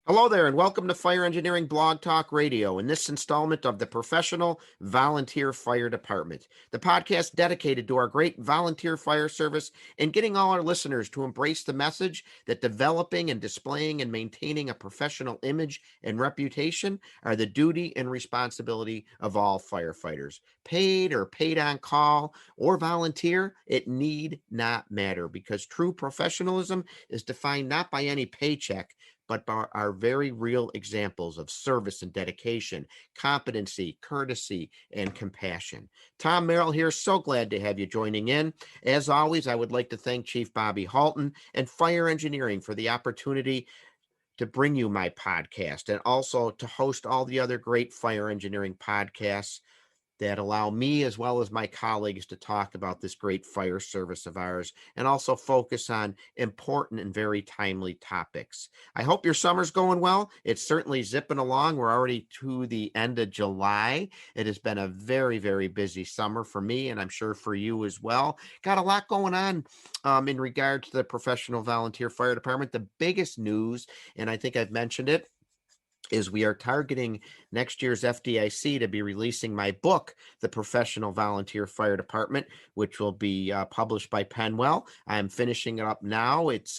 Hello there, and welcome to Fire Engineering Blog Talk Radio. In this installment of the Professional Volunteer Fire Department, the podcast dedicated to our great volunteer fire service and getting all our listeners to embrace the message that developing and displaying and maintaining a professional image and reputation are the duty and responsibility of all firefighters. Paid or paid on call or volunteer, it need not matter because true professionalism is defined not by any paycheck but are very real examples of service and dedication, competency, courtesy, and compassion. Tom Merrill here. So glad to have you joining in. As always, I would like to thank Chief Bobby Halton and Fire Engineering for the opportunity to bring you my podcast and also to host all the other great fire engineering podcasts that allow me as well as my colleagues to talk about this great fire service of ours and also focus on important and very timely topics. I hope your summer's going well. It's certainly zipping along. We're already to the end of July. It has been a very, very busy summer for me, and I'm sure for you as well. Got a lot going on in regard to the Professional Volunteer Fire Department. The biggest news, and I think I've mentioned it, is we are targeting next year's FDIC to be releasing my book, The Professional Volunteer Fire Department, which will be published by Penwell. I'm finishing it up now. It's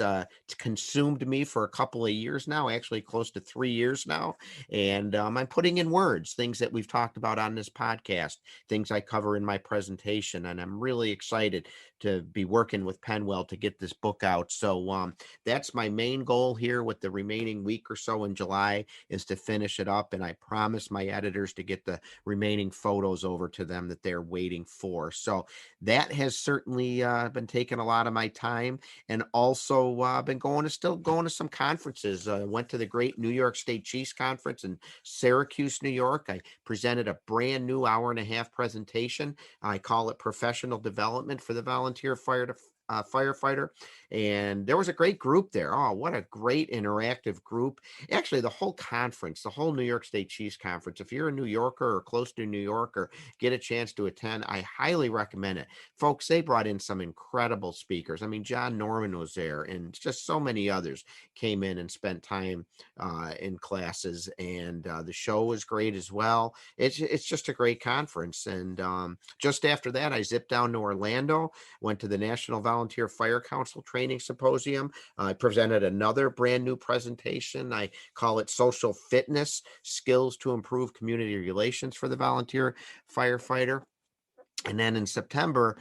consumed me for a couple of years now, actually close to 3 years now. And I'm putting in words, things that we've talked about on this podcast, things I cover in my presentation. And I'm really excited to be working with Penwell to get this book out. So that's my main goal here with the remaining week or so in July, is to finish it up. And I promise my editors to get the remaining photos over to them that they're waiting for. So that has certainly been taking a lot of my time, and also been still going to some conferences. Went to the great New York State Chiefs Conference in Syracuse, New York. I presented a brand new hour-and-a-half presentation. I call it Professional Development for the Volunteer Firefighter. And there was a great group there. Oh, what a great interactive group. Actually, the whole conference, the whole New York State Chiefs Conference, if you're a New Yorker or close to New York or get a chance to attend, I highly recommend it. Folks, they brought in some incredible speakers. I mean, John Norman was there, and just so many others came in and spent time in classes. And the show was great as well. It's just a great conference. And just after that, I zipped down to Orlando, went to the National Volunteer Fire Council Training Symposium. I presented another brand new presentation. I call it Social Fitness Skills to Improve Community Relations for the Volunteer Firefighter. And then in September,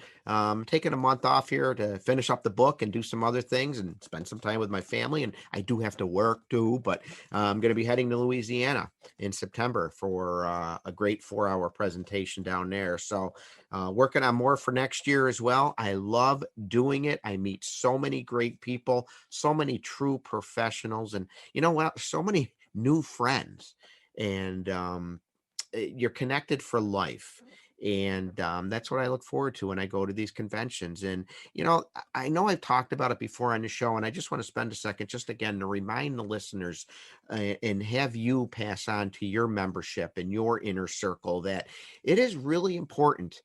taking a month off here to finish up the book and do some other things and spend some time with my family. And I do have to work too, but I'm going to be heading to Louisiana in September for a great 4-hour presentation down there. So working on more for next year as well. I love doing it. I meet so many great people, so many true professionals, and you know what? So many new friends. And you're connected for life. And that's what I look forward to when I go to these conventions. And, I know I've talked about it before on the show, and I just want to spend a second just again to remind the listeners and have you pass on to your membership and your inner circle that it is really important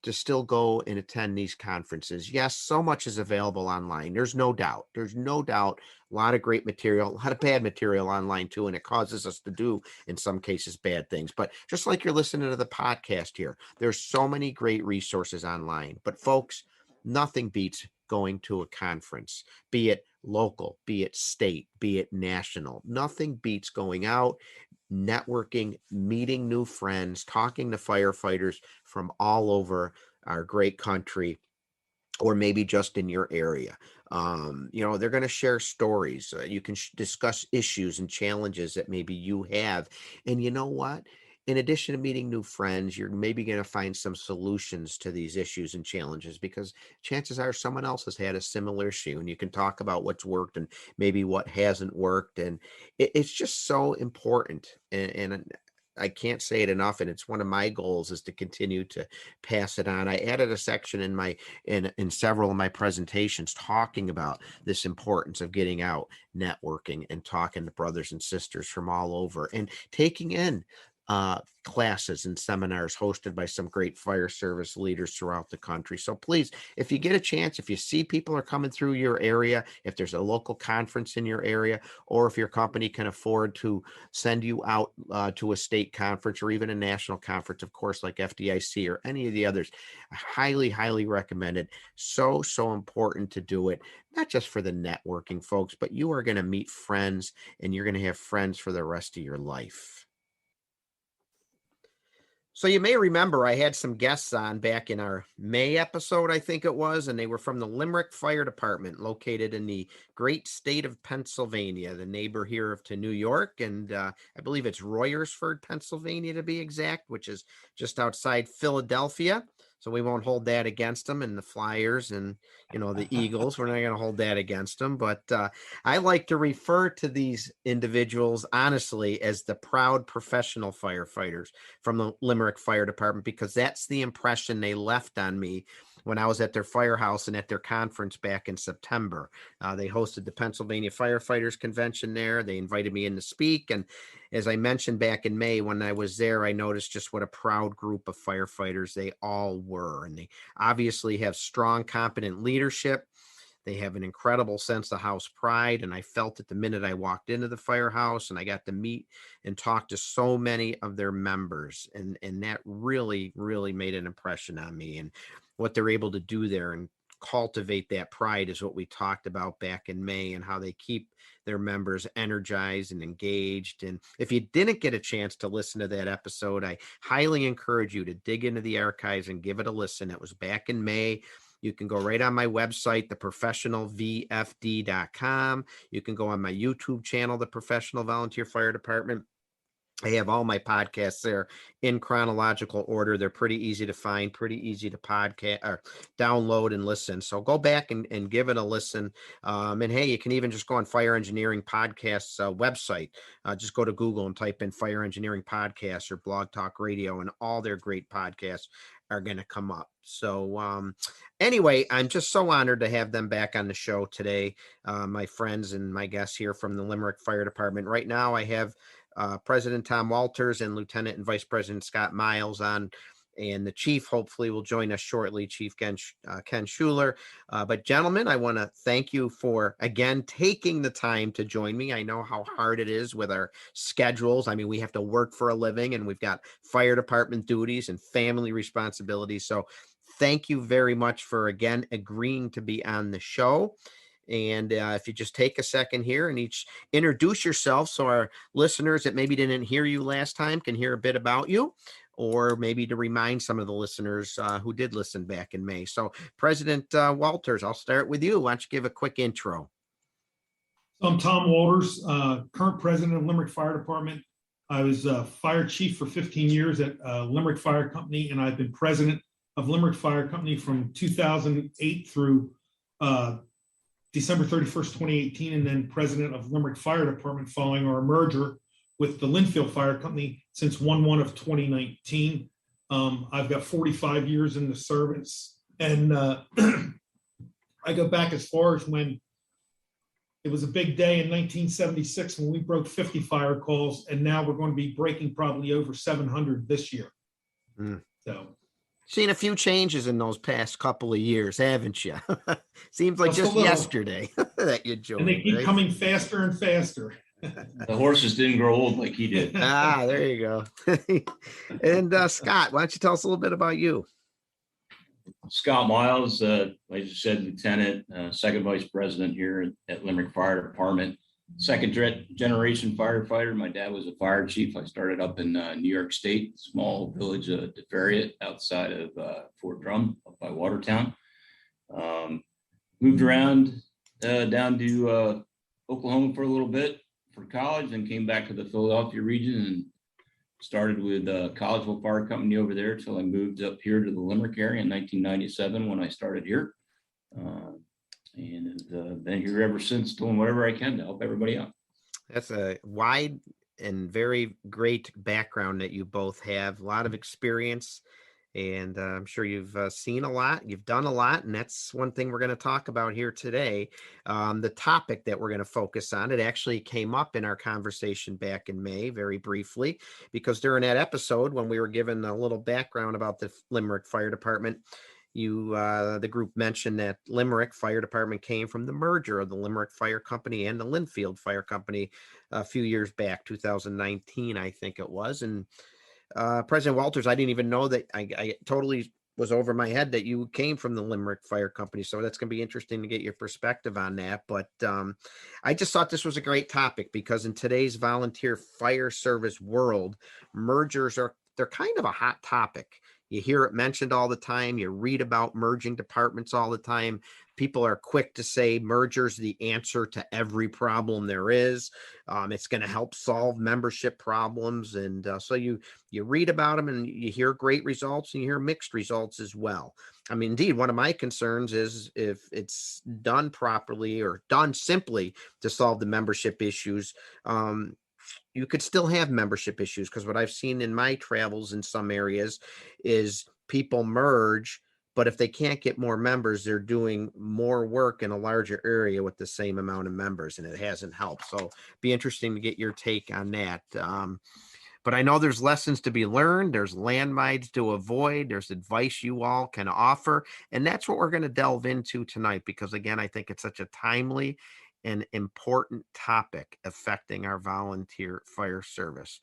to still go and attend these conferences. Yes, so much is available online. There's no doubt. There's no doubt. A lot of great material, a lot of bad material online too, and it causes us to do, in some cases, bad things. But just like you're listening to the podcast here, there's so many great resources online. But folks, nothing beats going to a conference, be it local, be it state, be it national. Nothing beats going out, networking, meeting new friends, talking to firefighters from all over our great country, or maybe just in your area. They're going to share stories. You can discuss issues and challenges that maybe you have. And you know what? In addition to meeting new friends, you're maybe going to find some solutions to these issues and challenges, because chances are someone else has had a similar issue, and you can talk about what's worked and maybe what hasn't worked. And it's just so important. And I can't say it enough, and it's one of my goals is to continue to pass it on. I added a section in several of my presentations talking about this importance of getting out, networking, and talking to brothers and sisters from all over, and taking in classes and seminars hosted by some great fire service leaders throughout the country. So please, if you get a chance, if you see people are coming through your area, if there's a local conference in your area, or if your company can afford to send you out to a state conference or even a national conference, of course, like FDIC or any of the others, I highly recommend it. So important to do it, not just for the networking, folks, but you are going to meet friends and you're going to have friends for the rest of your life. So you may remember I had some guests on back in our May episode, I think it was, and they were from the Limerick Fire Department, located in the great state of Pennsylvania, the neighbor here to New York, and I believe it's Royersford, Pennsylvania, to be exact, which is just outside Philadelphia. So we won't hold that against them, and the Flyers and the Eagles. We're not going to hold that against them, but I like to refer to these individuals honestly as the proud professional firefighters from the Limerick Fire Department, because that's the impression they left on me when I was at their firehouse and at their conference back in September. They hosted the Pennsylvania Firefighters Convention there. They invited me in to speak. And as I mentioned back in May, when I was there, I noticed just what a proud group of firefighters they all were. And they obviously have strong, competent leadership. They have an incredible sense of house pride, and I felt it the minute I walked into the firehouse, and I got to meet and talk to so many of their members, and that really made an impression on me. And what they're able to do there and cultivate that pride is what we talked about back in May, and how they keep their members energized and engaged. And if you didn't get a chance to listen to that episode, I highly encourage you to dig into the archives and give it a listen. It was back in May. You can go right on my website, theprofessionalvfd.com. You can go on my YouTube channel, The Professional Volunteer Fire Department. I have all my podcasts there in chronological order. They're pretty easy to find, pretty easy to podcast or download and listen. So go back and give it a listen. And hey, you can even just go on Fire Engineering Podcasts website. Just go to Google and type in Fire Engineering Podcasts or Blog Talk Radio, and all their great podcasts are going to come up. So anyway, I'm just so honored to have them back on the show today. My friends and my guests here from the Limerick Fire Department. Right now I have President Tom Walters and Lieutenant and Vice President Scott Miles on, and the chief hopefully will join us shortly, Chief Ken Shuler. But gentlemen, I want to thank you for, again, taking the time to join me. I know how hard it is with our schedules. I mean, we have to work for a living, and we've got fire department duties and family responsibilities. So thank you very much for, again, agreeing to be on the show. And if you just take a second here and each introduce yourself, so our listeners that maybe didn't hear you last time can hear a bit about you, or maybe to remind some of the listeners who did listen back in May. So President Walters, I'll start with you. Why don't you give a quick intro? I'm Tom Walters, current president of Limerick Fire Department. I was fire chief for 15 years at Limerick Fire Company, and I've been president of Limerick Fire Company from 2008 through December 31st, 2018, and then president of Limerick Fire Department following our merger with the Linfield Fire Company since 1/1 of 2019. I've got 45 years in the service, and I go back as far as when it was a big day in 1976 when we broke 50 fire calls, and now we're going to be breaking probably over 700 this year. So. Seen a few changes in those past couple of years, haven't you? Seems like just yesterday that you joined. And they keep coming faster and faster. The horses didn't grow old like he did. There you go. And Scott, why don't you tell us a little bit about you? Scott Miles, like you said, lieutenant, second vice president here at Limerick Fire Department. Second generation firefighter. My dad was a fire chief. I started up in New York State, small village of DeFerriet outside of Fort Drum, up by Watertown. Moved around down to Oklahoma for a little bit for college, and came back to the Philadelphia region and started with Collegeville Fire Company over there till I moved up here to the Limerick area in 1997 when I started here. And have been here ever since, doing whatever I can to help everybody out. That's a wide and very great background that you both have. A lot of experience And I'm sure you've seen a lot, you've done a lot, and that's one thing we're going to talk about here today. The topic that we're going to focus on, it actually came up in our conversation back in May, very briefly, because during that episode, when we were given a little background about the Limerick Fire Department, the group mentioned that Limerick Fire Department came from the merger of the Limerick Fire Company and the Linfield Fire Company a few years back, 2019, I think it was. And President Walters, I didn't even know that. I totally was over my head that you came from the Limerick Fire Company. So that's going to be interesting to get your perspective on that. But I just thought this was a great topic because in today's volunteer fire service world, mergers they're kind of a hot topic. You hear it mentioned all the time. You read about merging departments all the time. People are quick to say mergers the answer to every problem there is. It's going to help solve membership problems. And so you read about them and you hear great results and you hear mixed results as well. I mean, indeed, one of my concerns is if it's done properly or done simply to solve the membership issues, you could still have membership issues, because what I've seen in my travels in some areas is people merge, but if they can't get more members, they're doing more work in a larger area with the same amount of members, and it hasn't helped. So be interesting to get your take on that. But I know there's lessons to be learned. There's landmines to avoid. There's advice you all can offer. And that's what we're going to delve into tonight, because again, I think it's such a timely and important topic affecting our volunteer fire service.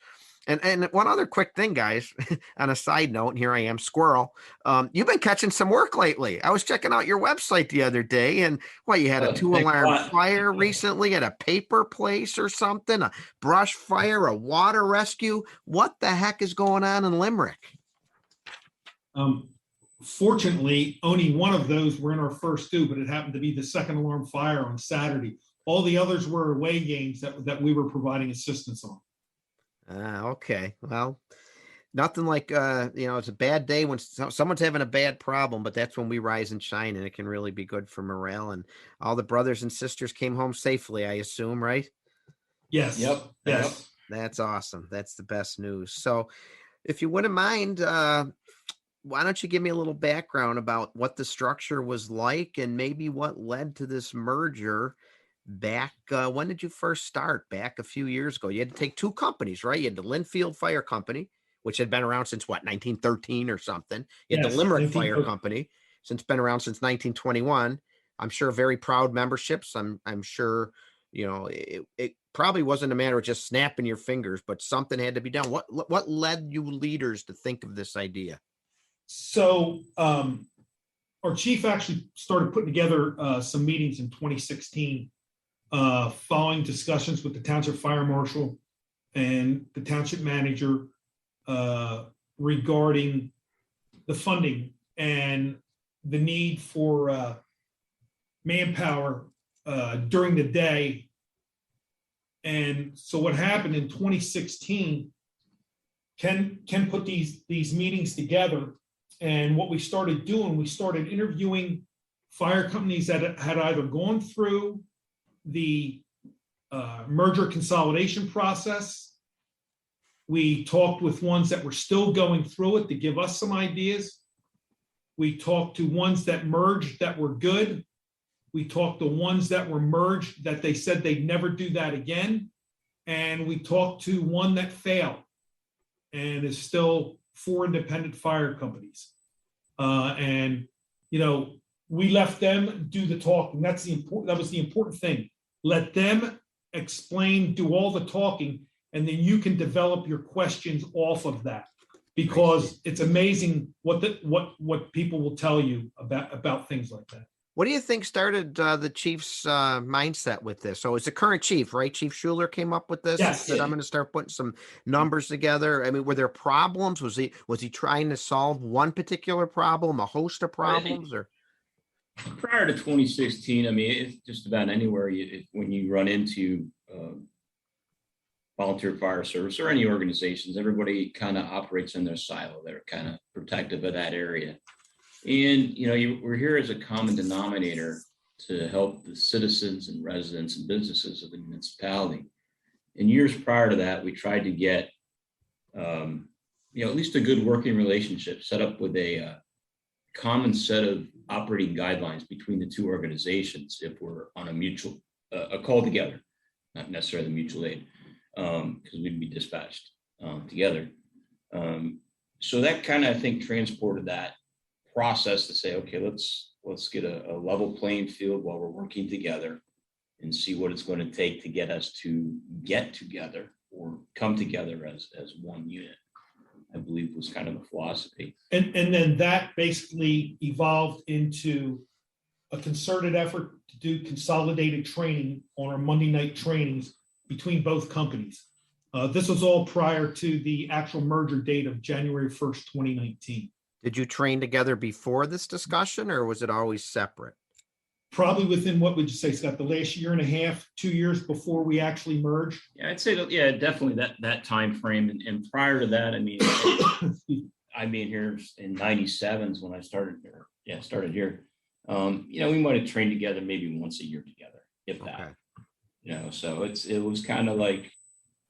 And one other quick thing, guys, on a side note, and here I am, squirrel. You've been catching some work lately. I was checking out your website the other day, and you had a Thanks a 2-alarm lot. fire recently at a paper place or something, a brush fire, a water rescue. What the heck is going on in Limerick? Fortunately, only one of those were in our first two, but it happened to be the second alarm fire on Saturday. All the others were away games that we were providing assistance on. Okay. Well, nothing like, it's a bad day when someone's having a bad problem, but that's when we rise and shine, and it can really be good for morale. And all the brothers and sisters came home safely, I assume, right? Yes. Yep. Yes. That's awesome. That's the best news. So if you wouldn't mind, why don't you give me a little background about what the structure was like and maybe what led to this merger back, when did you first start? Back a few years ago. You had to take two companies, right? You had the Linfield Fire Company, which had been around since 1913 or something. You had the Yes, Limerick Fire 1913. Company, since been around since 1921. I'm sure very proud memberships. I'm sure, it probably wasn't a matter of just snapping your fingers, but something had to be done. What led you leaders to think of this idea? So our chief actually started putting together some meetings in 2016, following discussions with the township fire marshal and the township manager regarding the funding and the need for manpower during the day. And so what happened in 2016, Ken put these meetings together. And what we started doing, we started interviewing fire companies that had either gone through the merger consolidation process. We talked with ones that were still going through it to give us some ideas. We talked to ones that merged that were good. We talked to ones that were merged that they said they'd never do that again. And we talked to one that failed and is still 4 independent fire companies. And we left them do the talking. That was the important thing. Let them explain, do all the talking, and then you can develop your questions off of that, because it's amazing what people will tell you about things like that. What do you think started the chief's mindset with this? So it's the current chief, right? Chief Shuler came up with this. Yes. That I'm going to start putting some numbers together. I mean, were there problems? Was he trying to solve one particular problem, a host of problems, or? Prior to 2016, I mean, it's just about anywhere when you run into volunteer fire service or any organizations, everybody kind of operates in their silo. They're kind of protective of that area. And, we're here as a common denominator to help the citizens and residents and businesses of the municipality. In years prior to that, we tried to get at least a good working relationship set up with a common set of operating guidelines between the two organizations if we're on a mutual, a call together, not necessarily mutual aid, because we'd be dispatched together. So that kind of, I think, transported that process to say, okay, let's get a level playing field while we're working together and see what it's going to take to get us to get together or come together as one unit, I believe was kind of the philosophy. And then that basically evolved into a concerted effort to do consolidated training on our Monday night trainings between both companies. This was all prior to the actual merger date of January 1st, 2019. Did you train together before this discussion, or was it always separate? Probably within, what would you say, Scott, the last year and a half, 2 years before we actually merged? Yeah, I'd say that, yeah, definitely that time frame. And prior to that, I mean, I've been here in 97 is when I started here. Yeah, started here. We might have trained together maybe once a year together, if that. Okay. So it was kind of like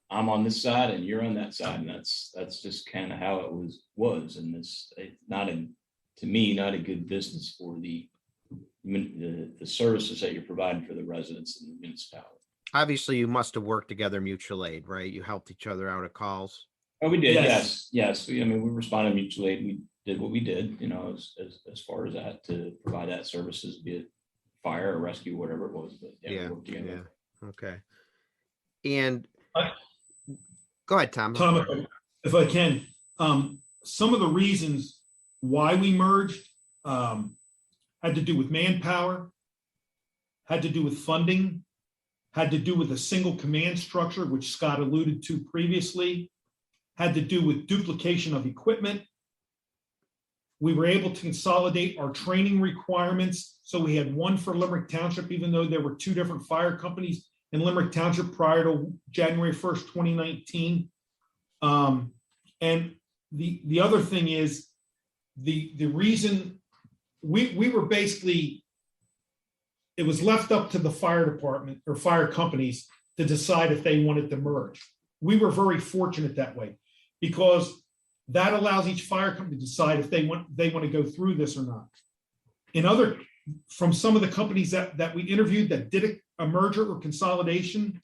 I'm on this side and you're on that side, and that's just kind of how it was. And it's to me, not a good business for the services that you're providing for the residents in the municipality. Obviously, you must have worked together mutual aid, right? You helped each other out at calls. Oh, we did. Yes. Yes. We responded mutual aid. We did what we did, as far as that, to provide that services, be it fire or rescue, whatever it was. But yeah, we worked together. Yeah. Okay. And I- go ahead, Tom. Tom, if I can, some of the reasons why we merged had to do with manpower, had to do with funding, had to do with a single command structure, which Scott alluded to previously, had to do with duplication of equipment. We were able to consolidate our training requirements. So we had one for Limerick Township, even though there were two different fire companies in Limerick Township prior to January 1st, 2019. And the other thing is the reason we were basically, it was left up to the fire department or fire companies to decide if they wanted to merge. We were very fortunate that way because that allows each fire company to decide if they want to go through this or not. From some of the companies that we interviewed that did a merger or consolidation,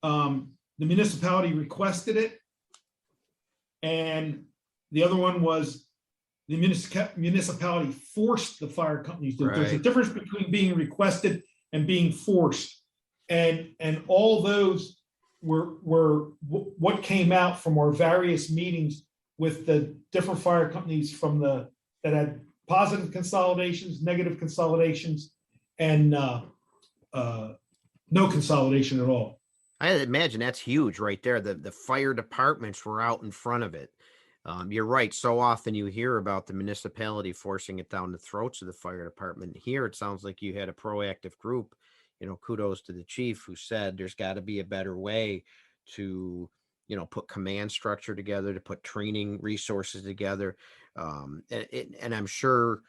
the municipality requested it. And the other one was the municipality forced the fire companies to. Right. There's a difference between being requested and being forced. And all those were what came out from our various meetings with the different fire companies that had positive consolidations, negative consolidations, and no consolidation at all. I imagine that's huge right there. The fire departments were out in front of it. You're right. So often you hear about the municipality forcing it down the throats of the fire department. Here, it sounds like you had a proactive group. Kudos to the chief who said there's got to be a better way to, put command structure together, to put training resources together. And I'm sure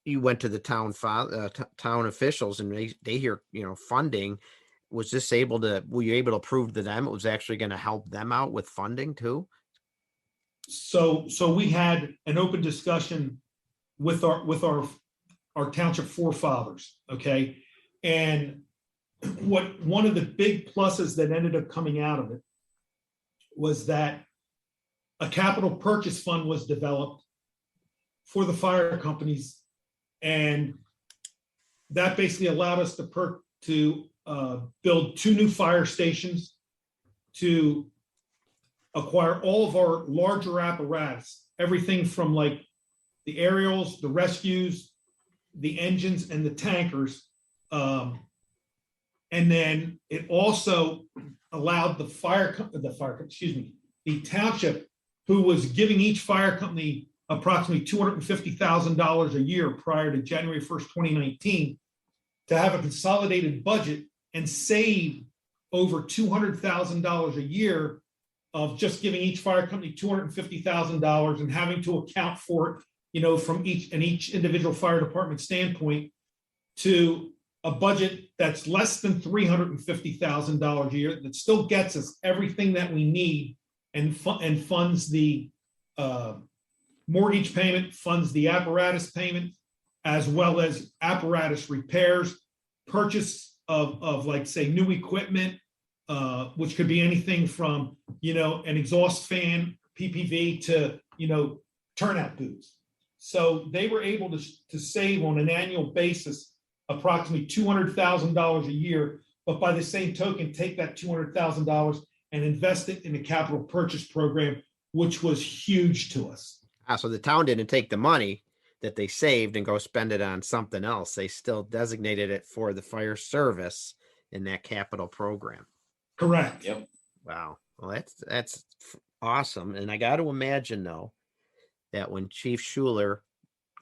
you went to the town officials and they hear, funding. Were you able to prove to them it was actually going to help them out with funding too? So we had an open discussion with our township forefathers, okay? And one of the big pluses that ended up coming out of it was that a capital purchase fund was developed for the fire companies, and that basically allowed us to build 2 new fire stations, to acquire all of our larger apparatus, everything from like the aerials, the rescues, the engines, and the tankers. And then it also allowed the township, who was giving each fire company approximately $250,000 a year prior to January 1st, 2019, to have a consolidated budget and save over $200,000 a year of just giving each fire company $250,000 and having to account for it, from each individual fire department standpoint, to a budget that's less than $350,000 a year that still gets us everything that we need and funds the mortgage payment funds the apparatus payment, as well as apparatus repairs, purchase of like, say, new equipment, which could be anything from, an exhaust fan, PPV, to, turnout booths. So they were able to save on an annual basis approximately $200,000 a year, but by the same token, take that $200,000 and invest it in a capital purchase program, which was huge to us. So the town didn't take the money that they saved and go spend it on something else. They still designated it for the fire service in that capital program. Correct. Yep. Wow. Well, that's awesome. And I got to imagine, though, that when Chief Shuler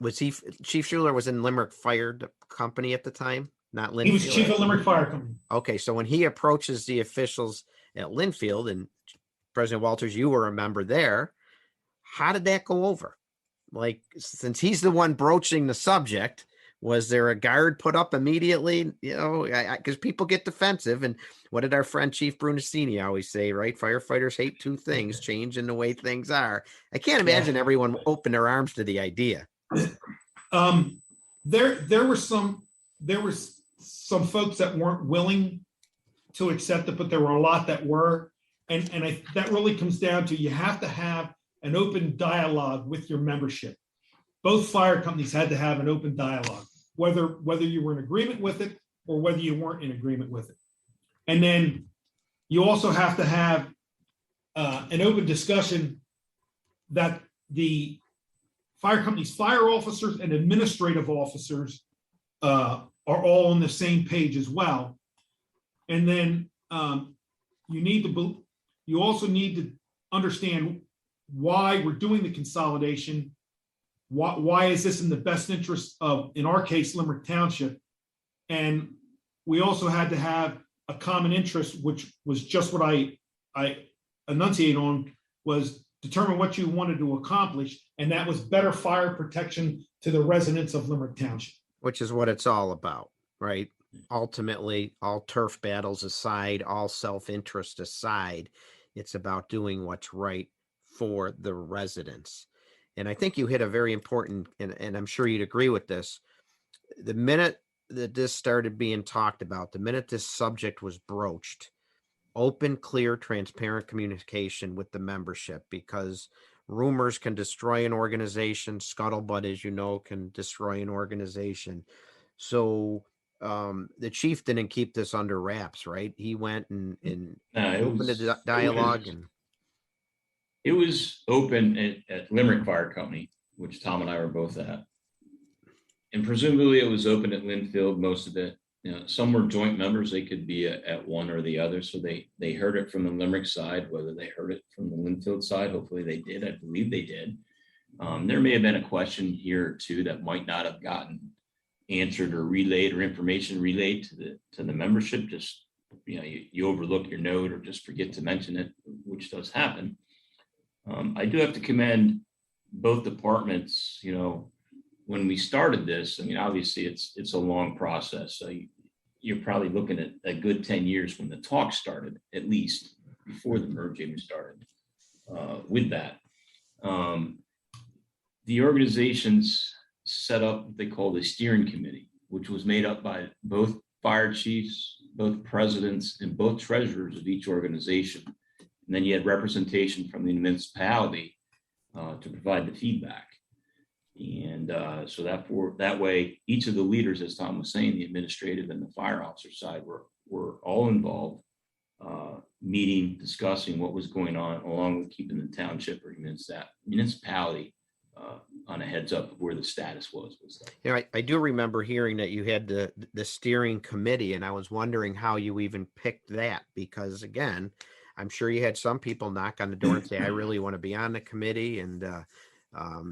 was in Limerick Fire Company at the time, not Linfield. He was chief of Limerick Fire Company. Okay, so when he approaches the officials at Linfield, and President Walters, you were a member there, how did that go over? Like, since he's the one broaching the subject, was there a guard put up immediately? Because people get defensive. And what did our friend Chief Brunacini always say, right? Firefighters hate two things: change and the way things are. I can't imagine everyone opened their arms to the idea. There were some folks that weren't willing to accept it, but there were a lot that were. And that really comes down to, you have to have an open dialogue with your membership. Both fire companies had to have an open dialogue, whether you were in agreement with it or whether you weren't in agreement with it. And then you also have to have an open discussion that the fire company's fire officers and administrative officers are all on the same page as well. And then you also need to understand why we're doing the consolidation. Why is this in the best interest of, in our case, Limerick Township? And we also had to have a common interest, which was just what I enunciate on, was determine what you wanted to accomplish. And that was better fire protection to the residents of Limerick Township. Which is what it's all about, right? Ultimately, all turf battles aside, all self-interest aside, it's about doing what's right for the residents. And I think you hit a very important, and I'm sure you'd agree with this, the minute that this started being talked about, the minute this subject was broached, open, clear, transparent communication with the membership, because rumors can destroy an organization. Scuttlebutt, as you know, can destroy an organization. So the chief didn't keep this under wraps, right? He went and opened a dialogue. It was open at Limerick Fire Company, which Tom and I were both at. And presumably it was open at Linfield, most of it. Some were joint members. They could be at one or the other. So they heard it from the Limerick side, whether they heard it from the Linfield side. Hopefully they did. I believe they did. There may have been a question here or two that might not have gotten answered or relayed, or information relayed to the membership. Just, you overlook your note or just forget to mention it, which does happen. I do have to commend both departments. When we started this, obviously it's a long process. So you're probably looking at a good 10 years from the talk started, at least before the merge even started with that. The organizations set up what they call the steering committee, which was made up by both fire chiefs, both presidents, and both treasurers of each organization. And then you had representation from the municipality to provide the feedback. And so that way, each of the leaders, as Tom was saying, the administrative and the fire officer side were all involved, meeting, discussing what was going on, along with keeping the township or municipality on a heads up of where the status was. I do remember hearing that you had the steering committee, and I was wondering how you even picked that, because again, I'm sure you had some people knock on the door and say, I really want to be on the committee. And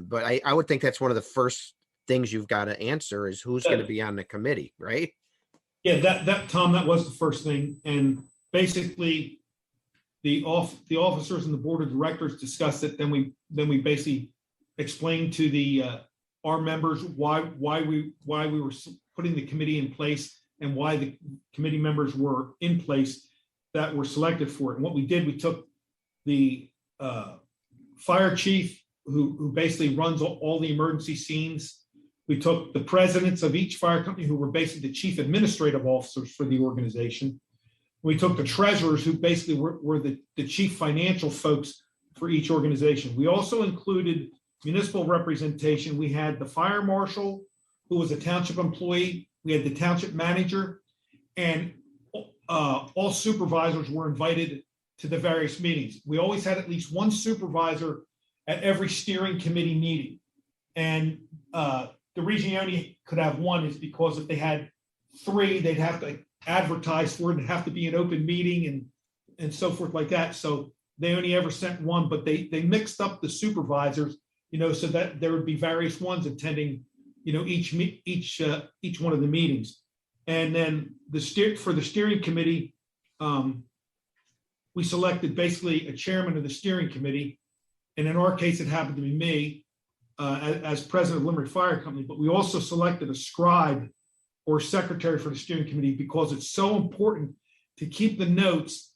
but I would think that's one of the first things you've got to answer is who's going to be on the committee, right? Yeah, that Tom, that was the first thing. And basically the officers and the board of directors discussed it. Then we basically explained to our members why we were putting the committee in place and why the committee members were in place that were selected for it. And what we did, we took the fire chief who basically runs all the emergency scenes. We took the presidents of each fire company, who were basically the chief administrative officers for the organization. We took the treasurers, who basically were the chief financial folks for each organization. We also included municipal representation. We had the fire marshal, who was a township employee. We had the township manager, and all supervisors were invited to the various meetings. We always had at least one supervisor at every steering committee meeting. And the reason you only could have one is because if they had three, they'd have to advertise for it and have to be an open meeting and so forth like that. So they only ever sent one, but they mixed up the supervisors, so that there would be various ones attending, each one of the meetings. And then for the steering committee, we selected basically a chairman of the steering committee. And in our case, it happened to be me as president of Limerick Fire Company, but we also selected a scribe or secretary for the steering committee, because it's so important to keep the notes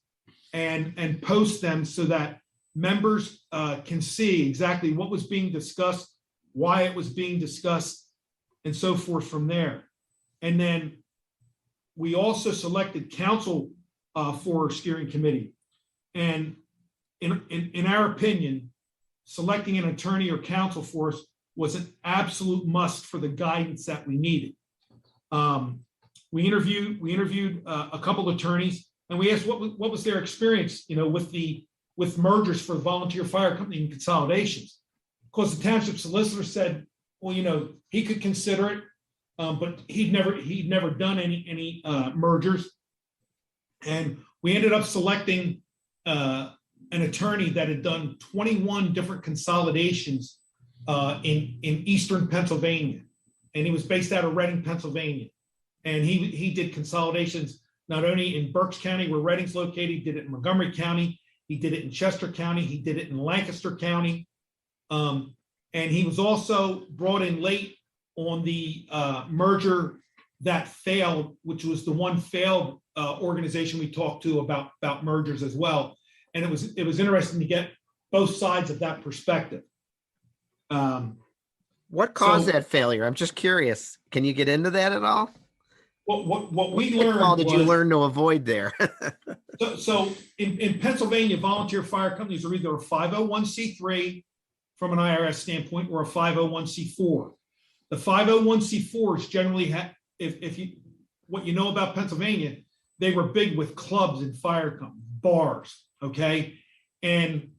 and post them so that members can see exactly what was being discussed, why it was being discussed, and so forth from there. And then we also selected counsel for our steering committee. And in our opinion, selecting an attorney or counsel for us was an absolute must for the guidance that we needed. We interviewed a couple of attorneys, and we asked what was their experience, with mergers for the volunteer fire company and consolidations. Of course, the township solicitor said, well, he could consider it, but he'd never done any mergers. And we ended up selecting an attorney that had done 21 different consolidations in eastern Pennsylvania, and he was based out of Reading, Pennsylvania. And he did consolidations not only in Berks County, where Reading's located, he did it in Montgomery County, he did it in Chester County, he did it in Lancaster County. And he was also brought in late on the merger that failed, which was the one failed organization we talked to about mergers as well. And it was interesting to get both sides of that perspective. What caused that failure? I'm just curious. Can you get into that at all? What we learned did you learn to avoid there? So in Pennsylvania, volunteer fire companies are either a 501c3 from an IRS standpoint or a 501c4. The 501c4s generally what you know about Pennsylvania, they were big with clubs and fire companies, bars, okay? And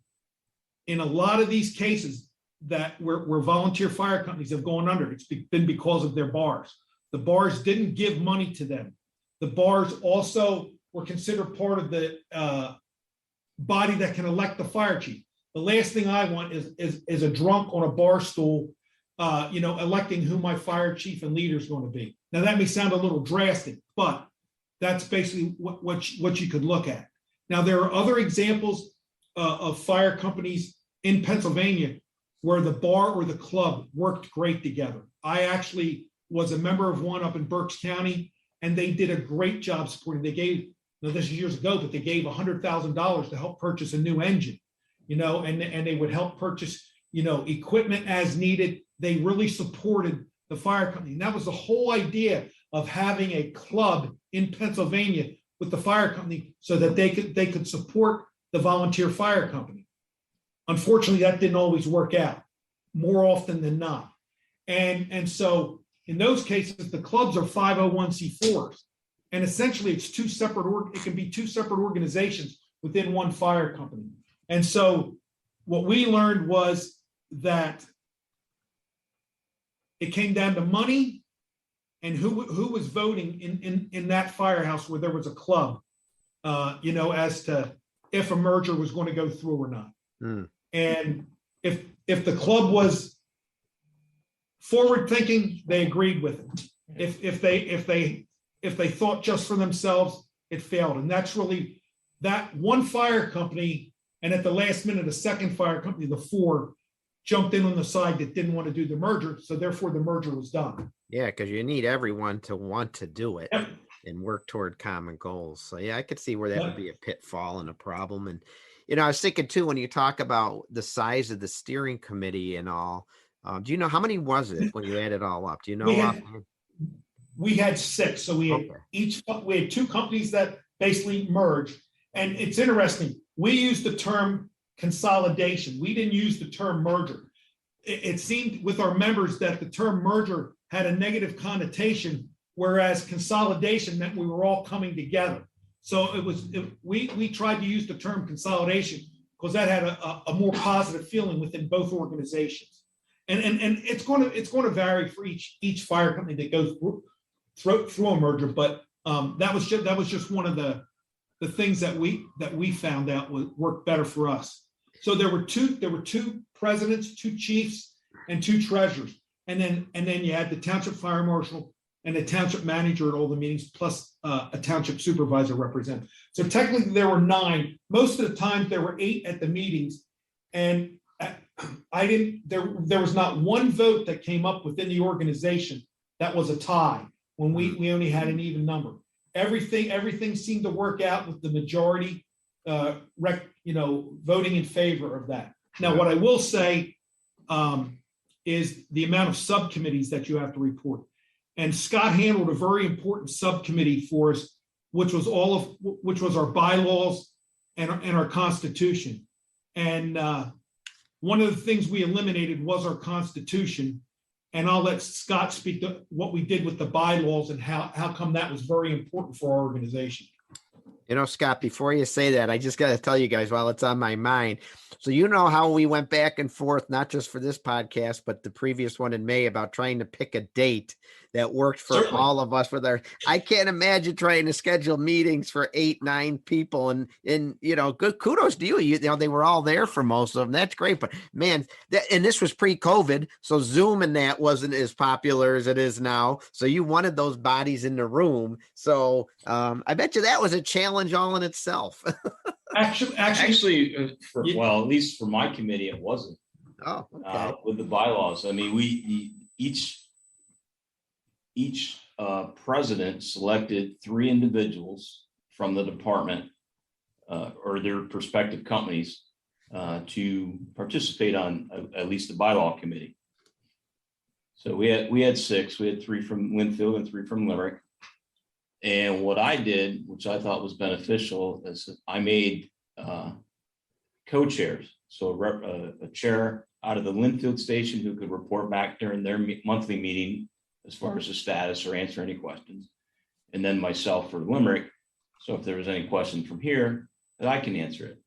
in a lot of these cases that where volunteer fire companies have gone under, it's been because of their bars. The bars didn't give money to them. The bars also were considered part of the body that can elect the fire chief. The last thing I want is a drunk on a bar stool, electing who my fire chief and leader is going to be. Now that may sound a little drastic, but that's basically what you could look at. Now there are other examples of fire companies in Pennsylvania where the bar or the club worked great together. I actually was a member of one up in Berks County, and they did a great job supporting. They gave, this is years ago, but they gave $100,000 to help purchase a new engine, and they would help purchase, equipment as needed. They really supported the fire company. And that was the whole idea of having a club in Pennsylvania with the fire company so that they could support the volunteer fire company. Unfortunately, that didn't always work out, more often than not. And so in those cases, the clubs are 501c4s. And essentially it can be two separate organizations within one fire company. And so what we learned was that it came down to money and who was voting in that firehouse where there was a club, as to if a merger was going to go through or not. Mm. And if the club was forward thinking, they agreed with it. If they thought just for themselves, it failed. And that's really that one fire company. And at the last minute, a second fire company, the four, jumped in on the side that didn't want to do the merger. So therefore the merger was done. Yeah, because you need everyone to want to do it and work toward common goals. So yeah, I could see where that would be a pitfall and a problem. And I was thinking too, when you talk about the size of the steering committee and all, do you know how many was it when you add it all up? Do you know? We had 6. So we had 2 companies that basically merged. And it's interesting. We used the term consolidation. We didn't use the term merger. It seemed with our members that the term merger had a negative connotation, whereas consolidation meant we were all coming together. So we tried to use the term consolidation because that had a more positive feeling within both organizations. And it's going to vary for each fire company that goes through a merger. But that was just one of the things that we found out worked better for us. So there were two presidents, 2 chiefs, and 2 treasurers, and then you had the township fire marshal and the township manager at all the meetings, plus a township supervisor representative. So technically there were 9. Most of the time there were 8 at the meetings, and there was not one vote that came up within the organization that was a tie when we only had an even number. Everything seemed to work out with the majority voting in favor of that. Now, what I will say is the amount of subcommittees that you have to report. And Scott handled a very important subcommittee for us, which was our bylaws and our Constitution. And one of the things we eliminated was our Constitution. And I'll let Scott speak to what we did with the bylaws and how come that was very important for our organization. Scott, before you say that, I just got to tell you guys while it's on my mind. So how we went back and forth, not just for this podcast, but the previous one in May about trying to pick a date that worked for Certainly. all of us. I can't imagine trying to schedule meetings for 8, 9 people, and good kudos to you. They were all there for most of them. That's great. But man, and this was pre-COVID, so Zoom and that wasn't as popular as it is now. So you wanted those bodies in the room. So I bet you that was a challenge all in itself. Actually, at least for my committee, it wasn't. Oh, okay. With the bylaws, I mean, each president selected 3 individuals from the department or their respective companies to participate on at least the bylaw committee. So we had 6. We had 3 from Winfield and 3 from Limerick. And what I did, which I thought was beneficial, is I made co-chairs. So a chair out of the Linfield station who could report back during their monthly meeting as far as the status or answer any questions. And then myself for Limerick. So if there was any question from here, that I can answer it.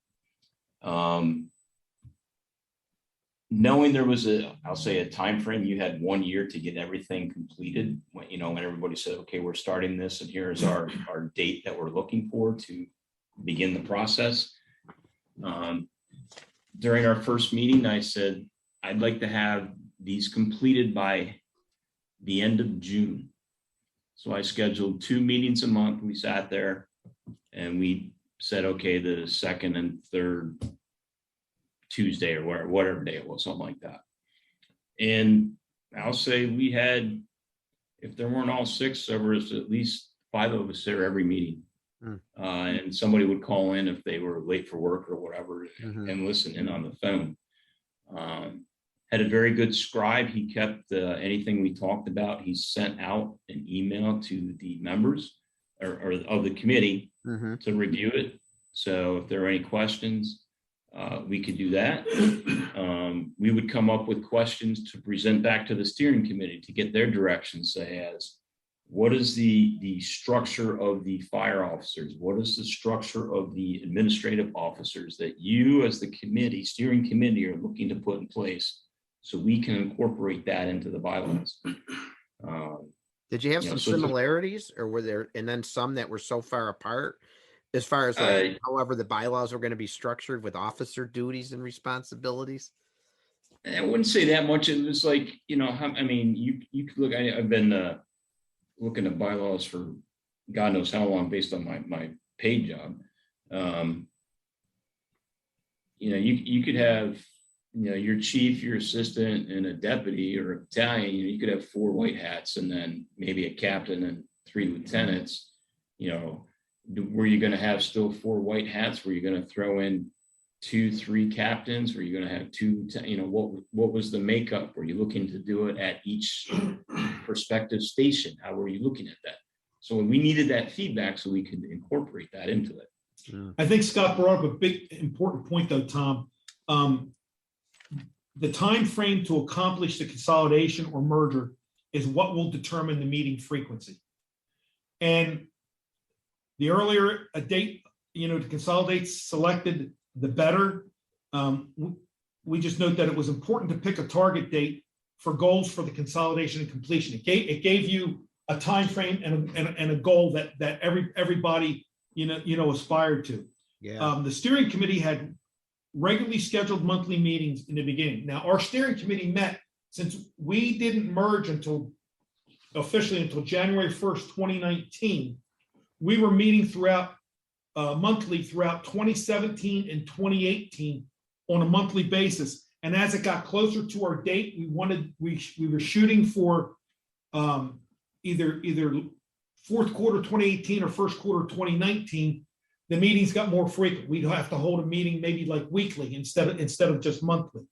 Knowing there was a time frame, you had 1 year to get everything completed. When everybody said, okay, we're starting this, and here's our date that we're looking for to begin the process. During our first meeting, I said, I'd like to have these completed by the end of June. So I scheduled 2 meetings a month. We sat there and we said, okay, the 2nd and 3rd Tuesday or whatever day it was, something like that. And I'll say we had, if there weren't all 6, there was at least 5 of us there every meeting. And somebody would call in if they were late for work or whatever, and listen in on the phone. Had a very good scribe. He kept anything we talked about. He sent out an email to the members or of the committee to review it. So if there are any questions, we could do that. We would come up with questions to present back to the steering committee to get their direction, say as, what is the structure of the fire officers? What is the structure of the administrative officers that you as the committee, steering committee, are looking to put in place so we can incorporate that into the bylaws? Did you have some similarities, or were there, and then some that were so far apart as far as however the bylaws were going to be structured with officer duties and responsibilities? I wouldn't say that much. It was like, I mean, you could look, I've been looking at bylaws for God knows how long based on my paid job. You could have, your chief, your assistant, and a deputy or a battalion. You could have 4 white hats and then maybe a captain and 3 lieutenants. Were you going to have still 4 white hats? Were you going to throw in 2-3 captains? Were you going to have two, what was the makeup? Were you looking to do it at each prospective station? How were you looking at that? So we needed that feedback so we could incorporate that into it. I think Scott brought up a big important point though, Tom. The time frame to accomplish the consolidation or merger is what will determine the meeting frequency. And the earlier a date, to consolidate selected, the better. We just note that it was important to pick a target date for goals for the consolidation and completion. It gave you a time frame and a goal that everybody aspired to. Yeah. The steering committee had regularly scheduled monthly meetings in the beginning. Now, our steering committee met since we didn't merge officially until January 1st, 2019. We were meeting monthly throughout 2017 and 2018 on a monthly basis. And as it got closer to our date, we were shooting for either fourth quarter 2018 or first quarter 2019. The meetings got more frequent. We'd have to hold a meeting maybe like weekly instead of just monthly.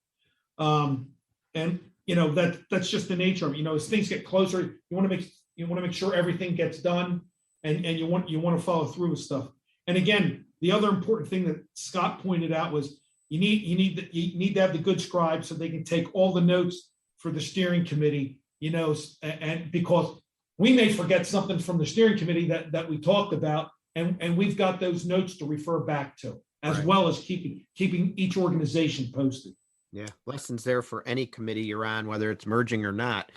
And that's just the nature of it. As things get closer, you want to make sure everything gets done, and you want to follow through with stuff. And again, the other important thing that Scott pointed out was you need to have the good scribes so they can take all the notes for the steering committee. And because we may forget something from the steering committee that we talked about, and we've got those notes to refer back to, as Right. well as keeping each organization posted. Yeah. Lessons there for any committee you're on, whether it's merging or not.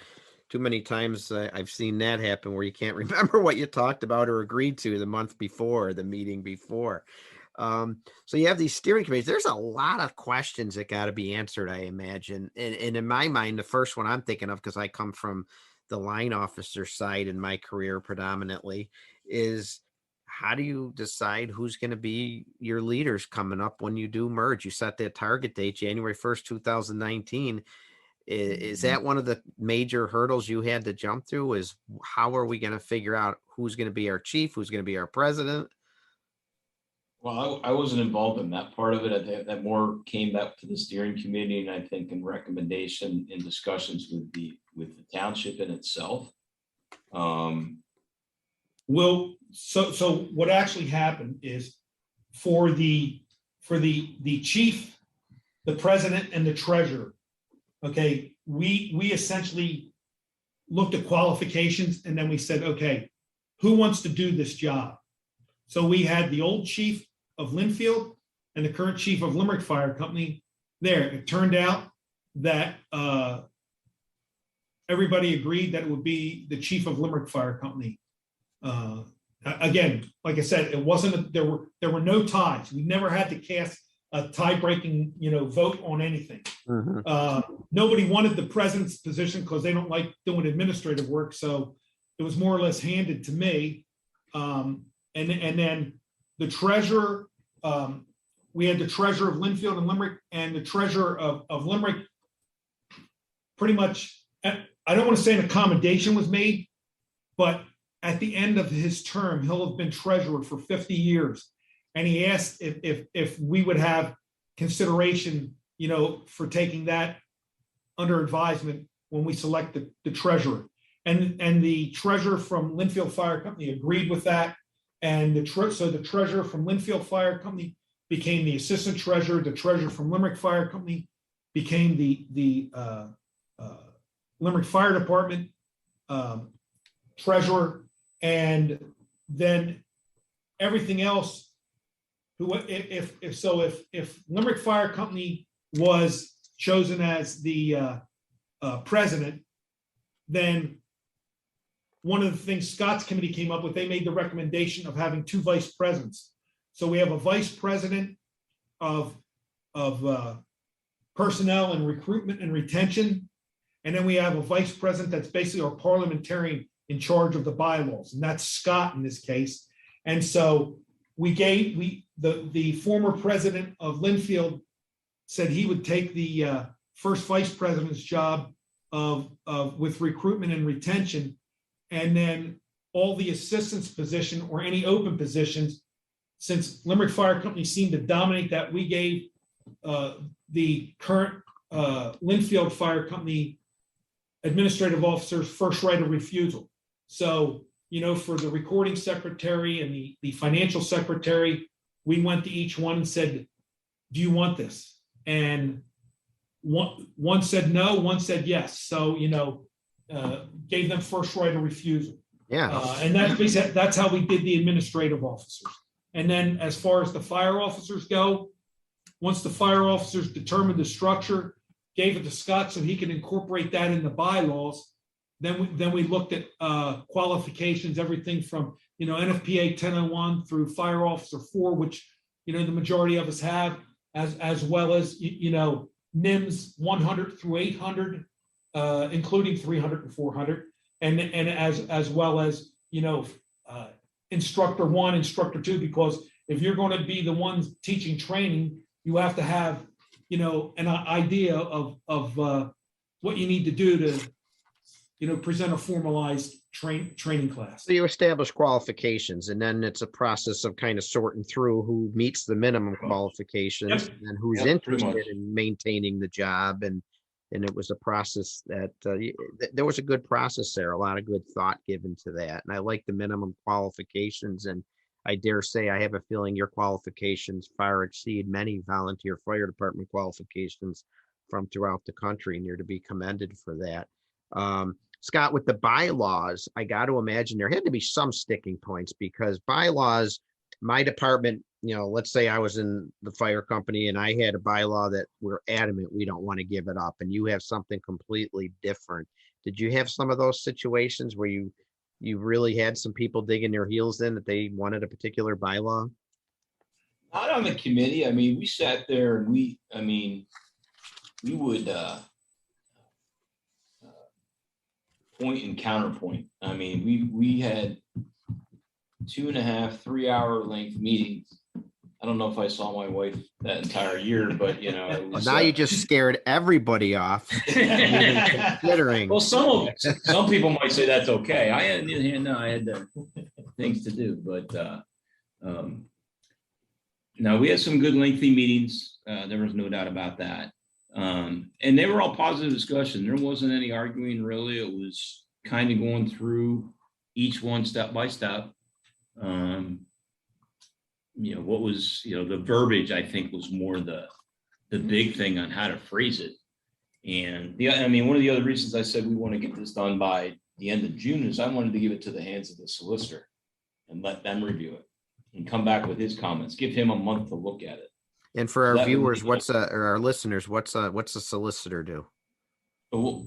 Too many times I've seen that happen where you can't remember what you talked about or agreed to the month before, the meeting before. So you have these steering committees. There's a lot of questions that got to be answered, I imagine. And in my mind, the first one I'm thinking of, because I come from the line officer side in my career predominantly, is how do you decide who's going to be your leaders coming up when you do merge? You set that target date, January 1st, 2019. Is that one of the major hurdles you had to jump through? Is how are we going to figure out who's going to be our chief, who's going to be our president? Well, I wasn't involved in that part of it. I think that more came back to the steering committee, and I think in recommendation in discussions with the township in itself. Well, so what actually happened is for the chief, the president, and the treasurer, okay, we essentially looked at qualifications, and then we said, okay, who wants to do this job? So we had the old chief of Linfield and the current chief of Limerick Fire Company there. It turned out that everybody agreed that it would be the chief of Limerick Fire Company. Again, like I said, it wasn't there were no ties. We never had to cast a tie-breaking vote on anything. Mm-hmm. Nobody wanted the president's position because they don't like doing administrative work, so it was more or less handed to me. And then the treasurer, we had the treasurer of Linfield and Limerick, and the treasurer of Limerick. Pretty much, I don't want to say an accommodation was made, but at the end of his term, he'll have been treasurer for 50 years. And he asked if we would have consideration, for taking that under advisement when we select the treasurer. And the treasurer from Linfield Fire Company agreed with that. And so the treasurer from Linfield Fire Company became the assistant treasurer. The treasurer from Limerick Fire Company became the Limerick Fire Department treasurer. And then everything else, if Limerick Fire Company was chosen as the president, then one of the things Scott's committee came up with, they made the recommendation of having two vice presidents. So we have a vice president of personnel and recruitment and retention, and then we have a vice president that's basically our parliamentarian in charge of the bylaws, and that's Scott in this case. And so the former president of Linfield said he would take the first vice president's job with recruitment and retention, and then all the assistants position or any open positions, since Limerick Fire Company seemed to dominate that, we gave the current Linfield Fire Company administrative officer's first right of refusal. So, for the recording secretary and the financial secretary, we went to each one and said, do you want this? And one said no, one said yes. So, gave them first right of refusal. Yeah. And that's how we did the administrative officers. And then as far as the fire officers go, once the fire officers determined the structure, gave it to Scott so he can incorporate that in the bylaws. Then we looked at qualifications, everything from NFPA 1001 through Fire Officer 4, which the majority of us have, as well as NIMS 100 through 800, including 300 and 400, and as well as Instructor 1, Instructor 2, because if you're going to be the ones teaching training, you have to have an idea of what you need to do to present a formalized training class. So you establish qualifications, and then it's a process of kind of sorting through who meets the minimum qualifications, Yep. and who's Yep, pretty interested much. in maintaining the job. And it was a process that there was a good process there, a lot of good thought given to that. And I like the minimum qualifications. And I dare say, I have a feeling your qualifications far exceed many volunteer fire department qualifications from throughout the country, and you're to be commended for that. Scott, with the bylaws, I got to imagine there had to be some sticking points, because bylaws, my department, let's say I was in the fire company and I had a bylaw that we're adamant we don't want to give it up, and you have something completely different. Did you have some of those situations where you really had some people digging their heels in that they wanted a particular bylaw? Not on the committee. I mean, we sat there and we would point and counterpoint. I mean, we had 2.5, 3 hour length meetings. I don't know if I saw my wife that entire year, but it was, Now you just scared everybody off. Considering. well, some people might say that's okay. I had things to do, but no, we had some good lengthy meetings. There was no doubt about that. And they were all positive discussion. There wasn't any arguing really. It was kind of going through each one step by step. What was, the verbiage, I think, was more the big thing on how to phrase it. And one of the other reasons I said we want to get this done by the end of June is I wanted to give it to the hands of the solicitor and let them review it and come back with his comments, give him a month to look at it. And for our That would viewers, be or our listeners, what's a solicitor do? Well,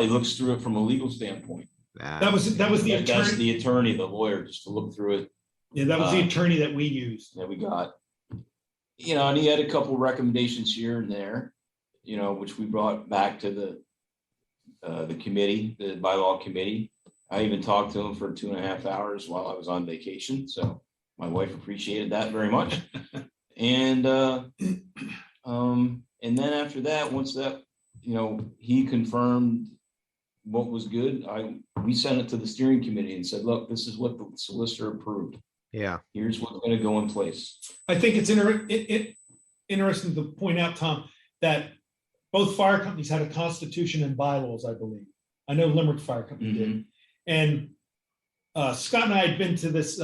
he looks through it from a legal standpoint. That was the That's attorney. the attorney, the lawyer, just to look through it. Yeah, that was the attorney that we used. That we got. And he had a couple recommendations here and there, which we brought back to the committee, the bylaw committee. I even talked to him for 2.5 hours while I was on vacation. So my wife appreciated that very much. And then after that, once that, he confirmed what was good, we sent it to the steering committee and said, look, this is what the solicitor approved. Yeah. Here's what's going to go in place. I think it's interesting to point out, Tom, that both fire companies had a constitution and bylaws, I believe. I know Limerick Fire Company did. And Scott and I had been to this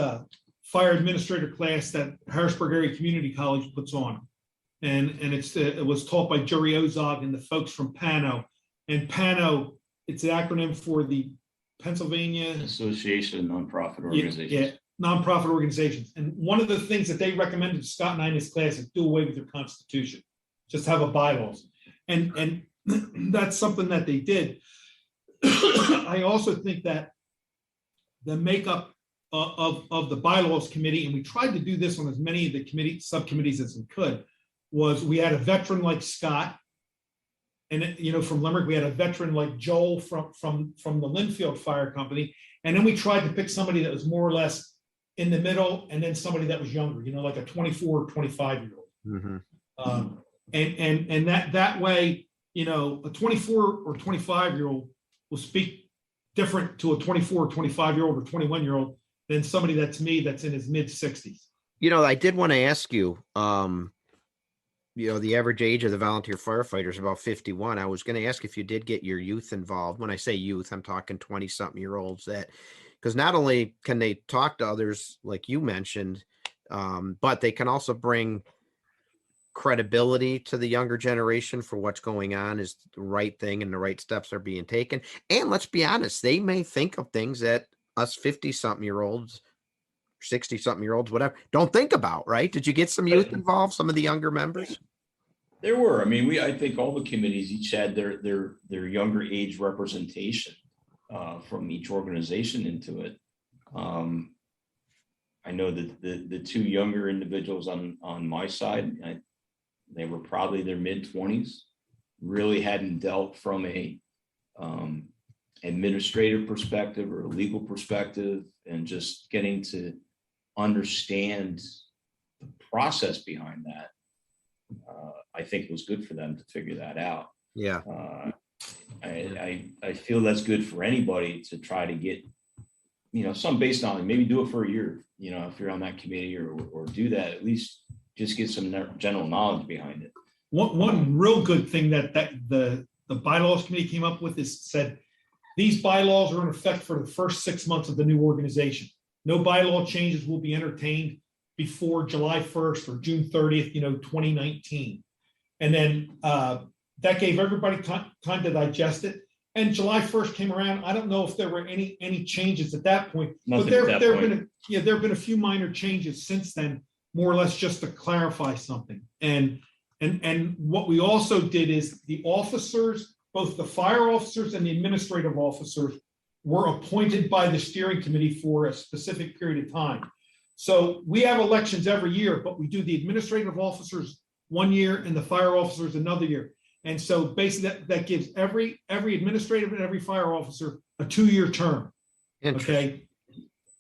fire administrator class that Harrisburg Area Community College puts on. And it was taught by Jerry Ozog and the folks from PANO. And PANO, it's an acronym for the Pennsylvania Association of Nonprofit Organizations. Yeah, nonprofit organizations. And one of the things that they recommended to Scott and I in this class is do away with your constitution. Just have a bylaws. And that's something that they did. I also think that the makeup of the bylaws committee, and we tried to do this on as many of the subcommittees as we could, was we had a veteran like Scott, and from Limerick, we had a veteran like Joel from the Linfield Fire Company, and then we tried to pick somebody that was more or less in the middle, and then somebody that was younger, like a 24 or 25-year-old. Mm-hmm. And that way, a 24 or 25-year-old will speak different to a 24 or 25-year-old or 21-year-old than somebody that's in his mid 60s. I did want to ask you, the average age of the volunteer firefighters is about 51. I was going to ask if you did get your youth involved. When I say youth, I'm talking 20-something-year-olds because not only can they talk to others, like you mentioned, but they can also bring credibility to the younger generation for what's going on is the right thing and the right steps are being taken. And let's be honest, they may think of things that us 50-something-year-olds, 60-something-year-olds, whatever, don't think about, right? Did you get some youth involved, some of the younger members? There were, I mean, I think all the committees each had their younger age representation from each organization into it. I know that the two younger individuals on my side, they were probably their mid-20s, really hadn't dealt from a administrative perspective or a legal perspective, and just getting to understand the process behind that. I think it was good for them to figure that out. Yeah. I feel that's good for anybody to try to get, some based on it. Maybe do it for a year, if you're on that committee, or do that, at least just get some general knowledge behind it. One real good thing that the bylaws committee came up with is said, these bylaws are in effect for the first 6 months of the new organization. No bylaw changes will be entertained before July 1st or June 30th, 2019. And then that gave everybody time to digest it. And July 1st came around. I don't know if there were any changes at that point, but there have been a few minor changes since then, more or less just to clarify something. And what we also did is the officers, both the fire officers and the administrative officers, were appointed by the steering committee for a specific period of time. So we have elections every year, but we do the administrative officers 1 year and the fire officers another year. And so basically that gives every administrative and every fire officer a 2-year term. Okay.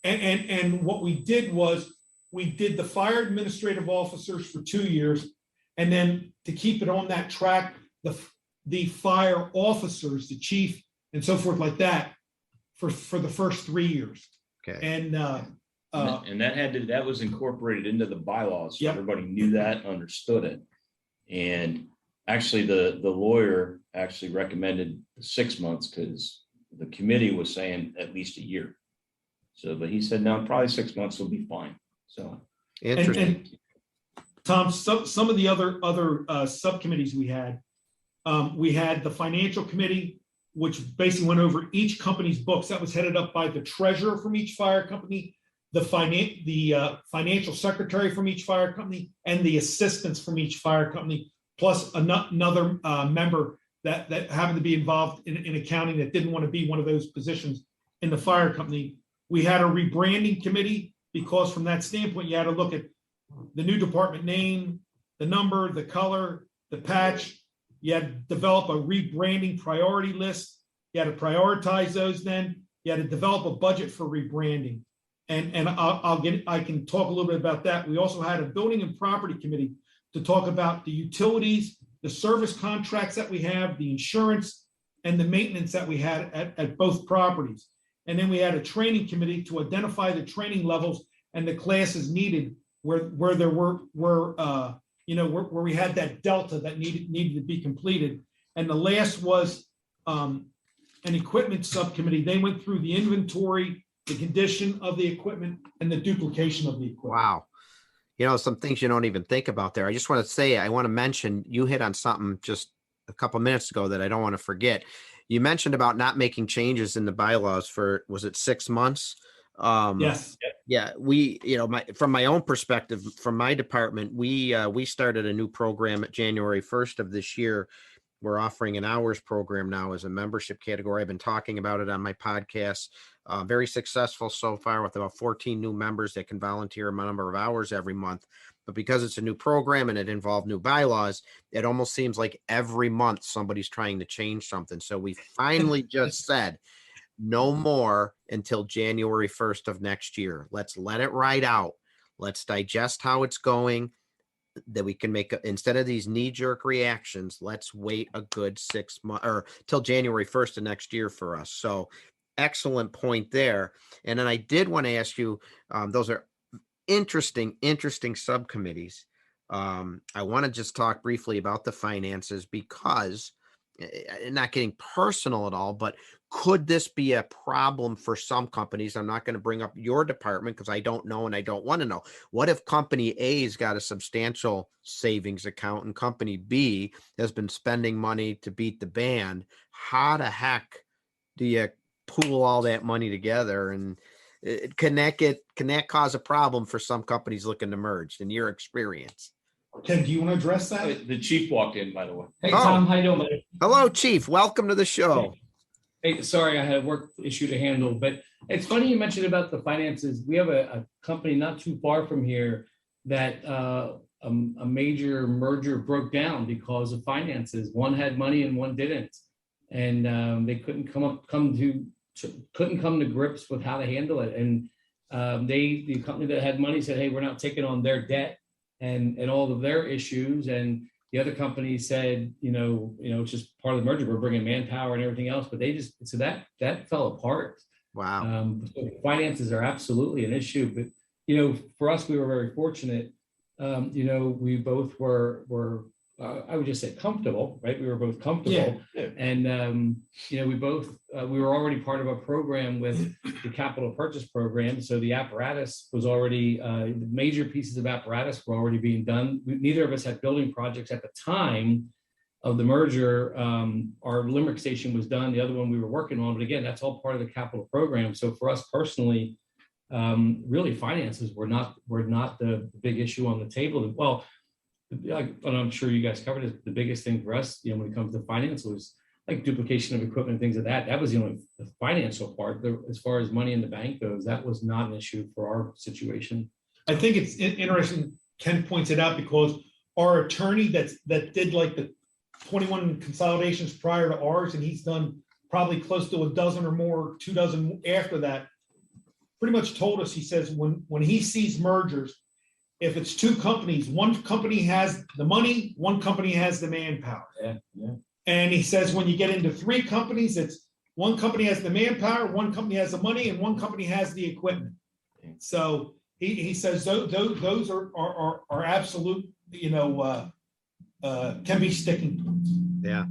And what we did was we did the fire administrative officers for 2 years. And then to keep it on that track, the fire officers, the chief and so forth like that for the first 3 years. Okay. And that was incorporated into the bylaws. So everybody knew that, understood it. And actually the lawyer actually recommended 6 months because the committee was saying at least a year. So, but he said, no, probably 6 months will be fine. So interesting. And Tom, some of the other subcommittees we had the financial committee, which basically went over each company's books. That was headed up by the treasurer from each fire company, the financial secretary from each fire company, and the assistants from each fire company, plus another member that happened to be involved in accounting that didn't want to be one of those positions in the fire company. We had a rebranding committee because from that standpoint, you had to look at the new department name, the number, the color, the patch. You had to develop a rebranding priority list. You had to prioritize those. Then you had to develop a budget for rebranding. And I can talk a little bit about that. We also had a building and property committee to talk about the utilities, the service contracts that we have, the insurance, and the maintenance that we had at both properties. And then we had a training committee to identify the training levels and the classes needed where there were where we had that delta that needed to be completed. And the last was an equipment subcommittee. They went through the inventory, the condition of the equipment, and the duplication of the equipment. Wow. Some things you don't even think about there. I just want to say, I want to mention, you hit on something just a couple minutes ago that I don't want to forget. You mentioned about not making changes in the bylaws for, was it 6 months? Yes. Yeah, we, from my own perspective, from my department, we started a new program at January 1st of this year. We're offering an hours program now as a membership category. I've been talking about it on my podcast. Very successful so far with about 14 new members that can volunteer a number of hours every month. But because it's a new program and it involved new bylaws, it almost seems like every month somebody's trying to change something. So we finally just said, no more until January 1st of next year. Let's let it ride out. Let's digest how it's going, that we can make, instead of these knee-jerk reactions, let's wait a good 6 months or till January 1st of next year for us. So excellent point there. And then I did want to ask you, those are interesting subcommittees. I want to just talk briefly about the finances because, not getting personal at all, but could this be a problem for some companies? I'm not going to bring up your department because I don't know and I don't want to know. What if company A's got a substantial savings account and company B has been spending money to beat the band? How the heck do you pool all that money together, and can that cause a problem for some companies looking to merge in your experience? Ken, do you want to address that? The chief walked in, by the way. Hey, Oh. Tom, how you doing, buddy? Hello, Chief. Welcome to the show. Hey, sorry, I had a work issue to handle, but it's funny you mentioned about the finances. We have a company not too far from here that a major merger broke down because of finances. One had money and one didn't, and they couldn't come to grips with how to handle it. And the company that had money said, "Hey, we're not taking on their debt and all of their issues." And the other company said, it's just part of the merger. We're bringing manpower and everything else, but so that fell apart. Wow. So finances are absolutely an issue, but for us, we were very fortunate. We both were I would just say comfortable, right? We were both comfortable, and we were already part of a program with the capital purchase program. So the apparatus was already the major pieces of apparatus were already being done. Neither of us had building projects at the time of the merger. Our Limerick station was done. The other one we were working on, but again, that's all part of the capital program. So for us personally, really finances were not the big issue on the table. Well, and I'm sure you guys covered it. The biggest thing for us, when it comes to finance, was like duplication of equipment, things like that. That was the financial part. As far as money in the bank goes, that was not an issue for our situation. I think it's interesting. Ken points it out because our attorney that did like the 21 consolidations prior to ours, and he's done probably close to a dozen or more, 2 dozen after that, pretty much told us, he says, when he sees mergers, if it's two companies, one company has the money, one company has the manpower. Yeah. And he says, when you get into 3 companies, it's one company has the manpower, one company has the money, and one company has the equipment. So he says those are absolute, can be sticking points. Yeah.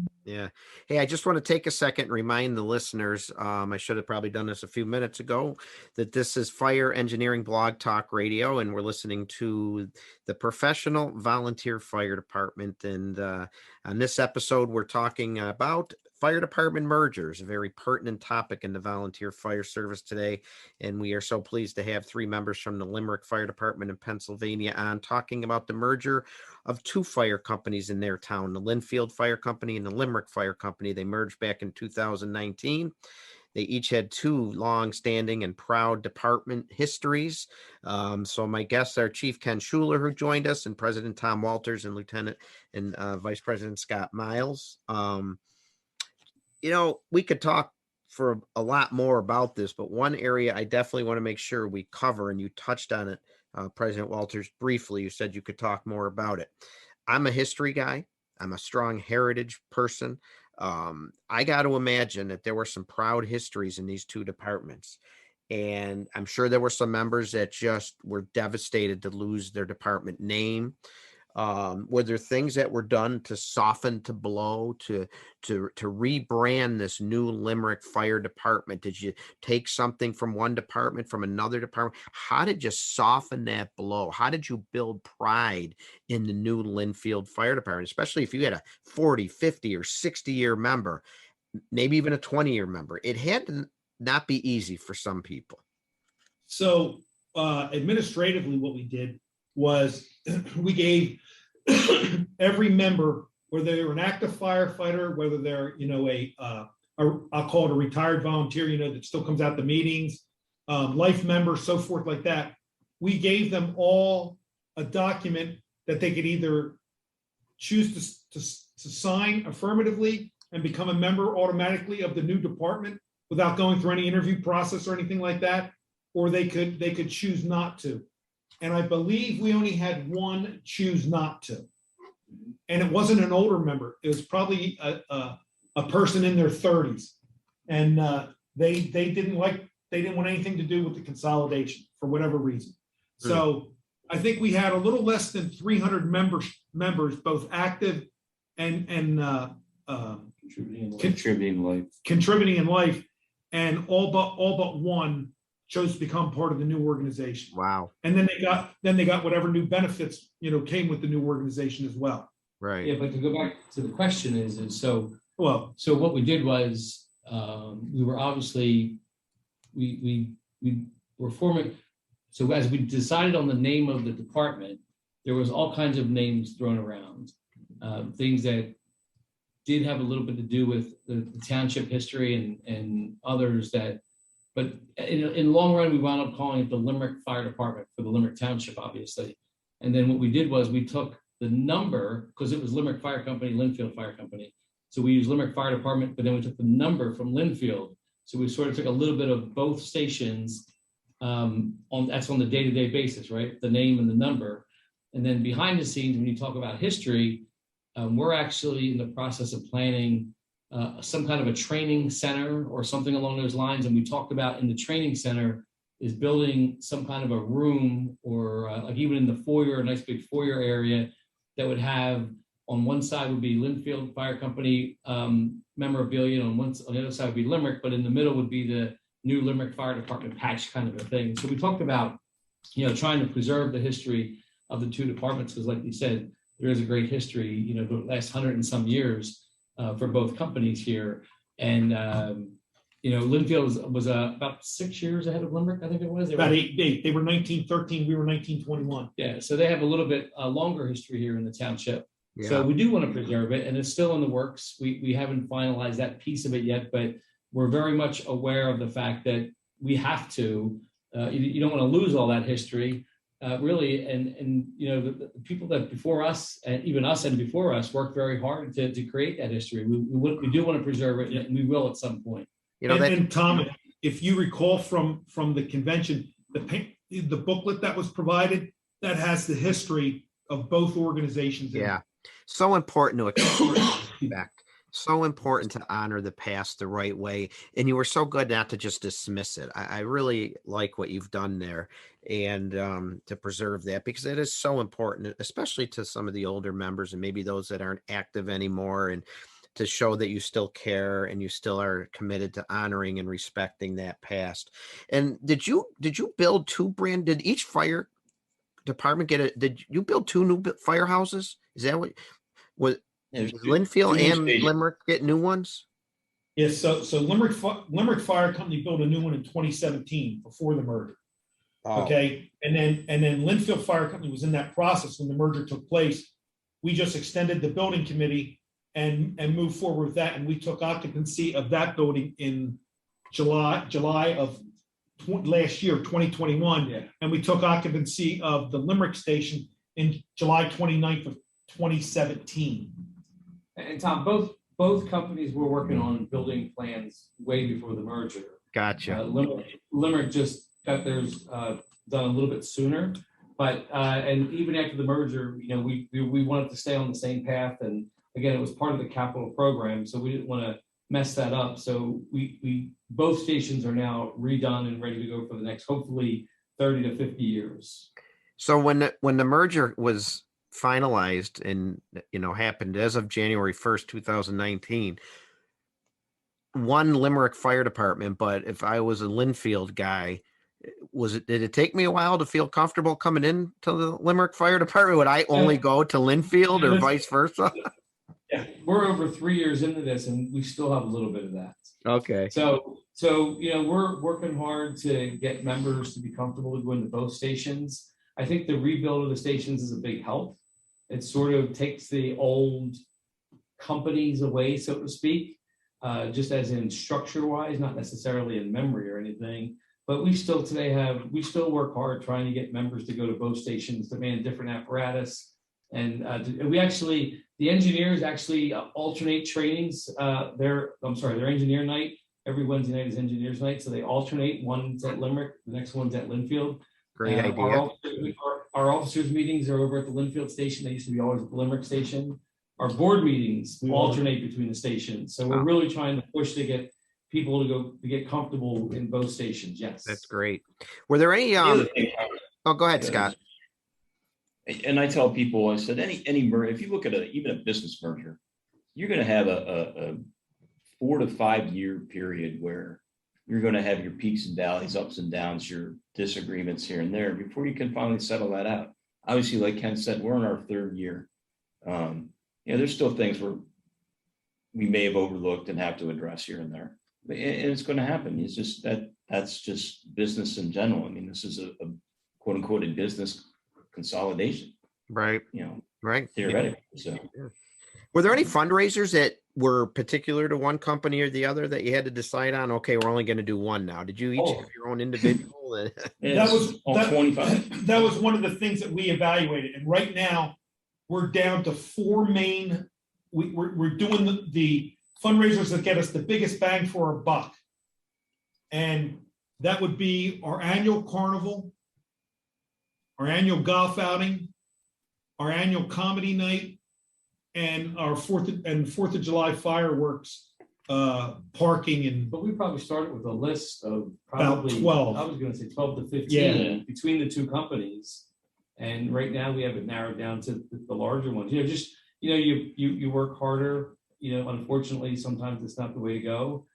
Hey, I just want to take a second and remind the listeners, I should have probably done this a few minutes ago, that this is Fire Engineering Blog Talk Radio, and we're listening to the Professional Volunteer Fire Department. And on this episode, we're talking about fire department mergers, a very pertinent topic in the volunteer fire service today. And we are so pleased to have 3 members from the Limerick Fire Department in Pennsylvania on talking about the merger of 2 fire companies in their town, the Linfield Fire Company and the Limerick Fire Company. They merged back in 2019. They each had 2 long-standing and proud department histories. So my guests are Chief Ken Shuler, who joined us, and President Tom Walters, and Lieutenant and Vice President Scott Miles. We could talk for a lot more about this, but one area I definitely want to make sure we cover, and you touched on it, President Walters, briefly. You said you could talk more about it. I'm a history guy. I'm a strong heritage person. I got to imagine that there were some proud histories in these 2 departments. And I'm sure there were some members that just were devastated to lose their department name. Were there things that were done to soften the blow, to rebrand this new Limerick Fire Department? Did you take something from one department, from another department? How did you soften that blow? How did you build pride in the new Linfield Fire Department, especially if you had a 40, 50, or 60-year member, maybe even a 20-year member? It had to not be easy for some people. So administratively, what we did was we gave every member, whether they're an active firefighter, whether they're, I'll call it a retired volunteer, that still comes out to meetings, life member, so forth like that. We gave them all a document that they could either choose to sign affirmatively and become a member automatically of the new department without going through any interview process or anything like that, or they could choose not to. And I believe we only had one choose not to. And it wasn't an older member. It was probably a person in their 30s. And they didn't want anything to do with the consolidation for whatever reason. So I think we had a little less than 300 members, both active and Contributing life. contributing in life, and all but one chose to become part of the new organization. Wow. And then they got whatever new benefits, came with the new organization as well. Right. Yeah, but to go back to the question is so what we did was we were obviously we were forming. So as we decided on the name of the department, there was all kinds of names thrown around, things that did have a little bit to do with the township history and others that, but in the long run, we wound up calling it the Limerick Fire Department for the Limerick Township, obviously. And then what we did was we took the number, because it was Limerick Fire Company, Linfield Fire Company. So we used Limerick Fire Department, but then we took the number from Linfield. So we sort of took a little bit of both stations that's on the day-to-day basis, right? The name and the number. And then behind the scenes, when you talk about history, we're actually in the process of planning some kind of a training center or something along those lines. And we talked about in the training center is building some kind of a room or like even in the foyer, a nice big foyer area that would have on one side would be Linfield Fire Company memorabilia, and on the other side would be Limerick, but in the middle would be the new Limerick Fire Department patch kind of a thing. So we talked about, trying to preserve the history of the two departments, because like you said, there is a great history, the last 100 and some years for both companies here. And, Linfield was about 6 years ahead of Limerick, I think it was. About eight. They were 1913, we were 1921. Yeah, so they have a little bit longer history here in the township. Yeah. So we do want to preserve it, and it's still in the works. We haven't finalized that piece of it yet, but we're very much aware of the fact that we have to, you don't want to lose all that history, really. And the people that before us, and even us and before us, worked very hard to create that history. We do want to preserve it, and we will at some point. And Tom, if you recall from the convention, the booklet that was provided, that has the history of both organizations. Yeah. So important to respect. So important to honor the past the right way. And you were so good not to just dismiss it. I really like what you've done there, and to preserve that, because it is so important, especially to some of the older members and maybe those that aren't active anymore, and to show that you still care and you still are committed to honoring and respecting that past. And did you build did each fire department did you build two new firehouses? Is that what Linfield and Limerick get new ones? Yes, so Limerick Fire Company built a new one in 2017 before the merger. Oh. Okay, and then Linfield Fire Company was in that process when the merger took place. We just extended the building committee and moved forward with that, and we took occupancy of that building in July of last year, 2021. Yeah. And we took occupancy of the Limerick station in July 29th of 2017. And Tom, both companies were working on building plans way before the merger. Gotcha. Limerick just got theirs done a little bit sooner, but and even after the merger, we wanted to stay on the same path. And again, it was part of the capital program, so we didn't want to mess that up. So we both stations are now redone and ready to go for the next, hopefully, 30 to 50 years. So when the merger was finalized and happened as of January 1st, 2019, one Limerick Fire Department, but if I was a Linfield guy, did it take me a while to feel comfortable coming in to the Limerick Fire Department? Would I only go to Linfield or vice versa? Yeah, we're over 3 years into this, and we still have a little bit of that. Okay. So we're working hard to get members to be comfortable to go into both stations. I think the rebuild of the stations is a big help. It sort of takes the old companies away, so to speak, just as in structure-wise, not necessarily in memory or anything. But we still work hard trying to get members to go to both stations, to man different apparatus. And the engineers actually alternate trainings. Their engineer night, every Wednesday night is engineers night. So they alternate. One's at Limerick, the next one's at Linfield. Great idea. Our officers' meetings are over at the Linfield station. They used to be always at the Limerick station. Our board meetings alternate between the stations. So we're really trying to push to get people to get comfortable in both stations. Yes. That's great. Were there any, go ahead, Scott. And I tell people, I said, any merger, if you look at even a business merger, you're going to have a 4 to 5 year period where you're going to have your peaks and valleys, ups and downs, your disagreements here and there before you can finally settle that out. Obviously, like Ken said, we're in our 3rd year. There's still things where we may have overlooked and have to address here and there. And it's going to happen. It's just that's just business in general. I mean, this is a quote unquote a business consolidation, Right. Right. Theoretically. So, were there any fundraisers that were particular to one company or the other that you had to decide on? Okay, we're only going to do one now. Did you each have your own individual? That was all 25. That was one of the things that we evaluated. And right now, we're down to 4 main. We're doing the fundraisers that get us the biggest bang for our buck. And that would be our annual carnival, our annual golf outing, our annual comedy night, and our 4th of July fireworks, parking and. But we probably started with a list of About probably 12. I was going to say 12 to 15 Yeah. between the two companies. And right now we have it narrowed down to the larger ones. You work harder. Unfortunately, sometimes it's not the way to go.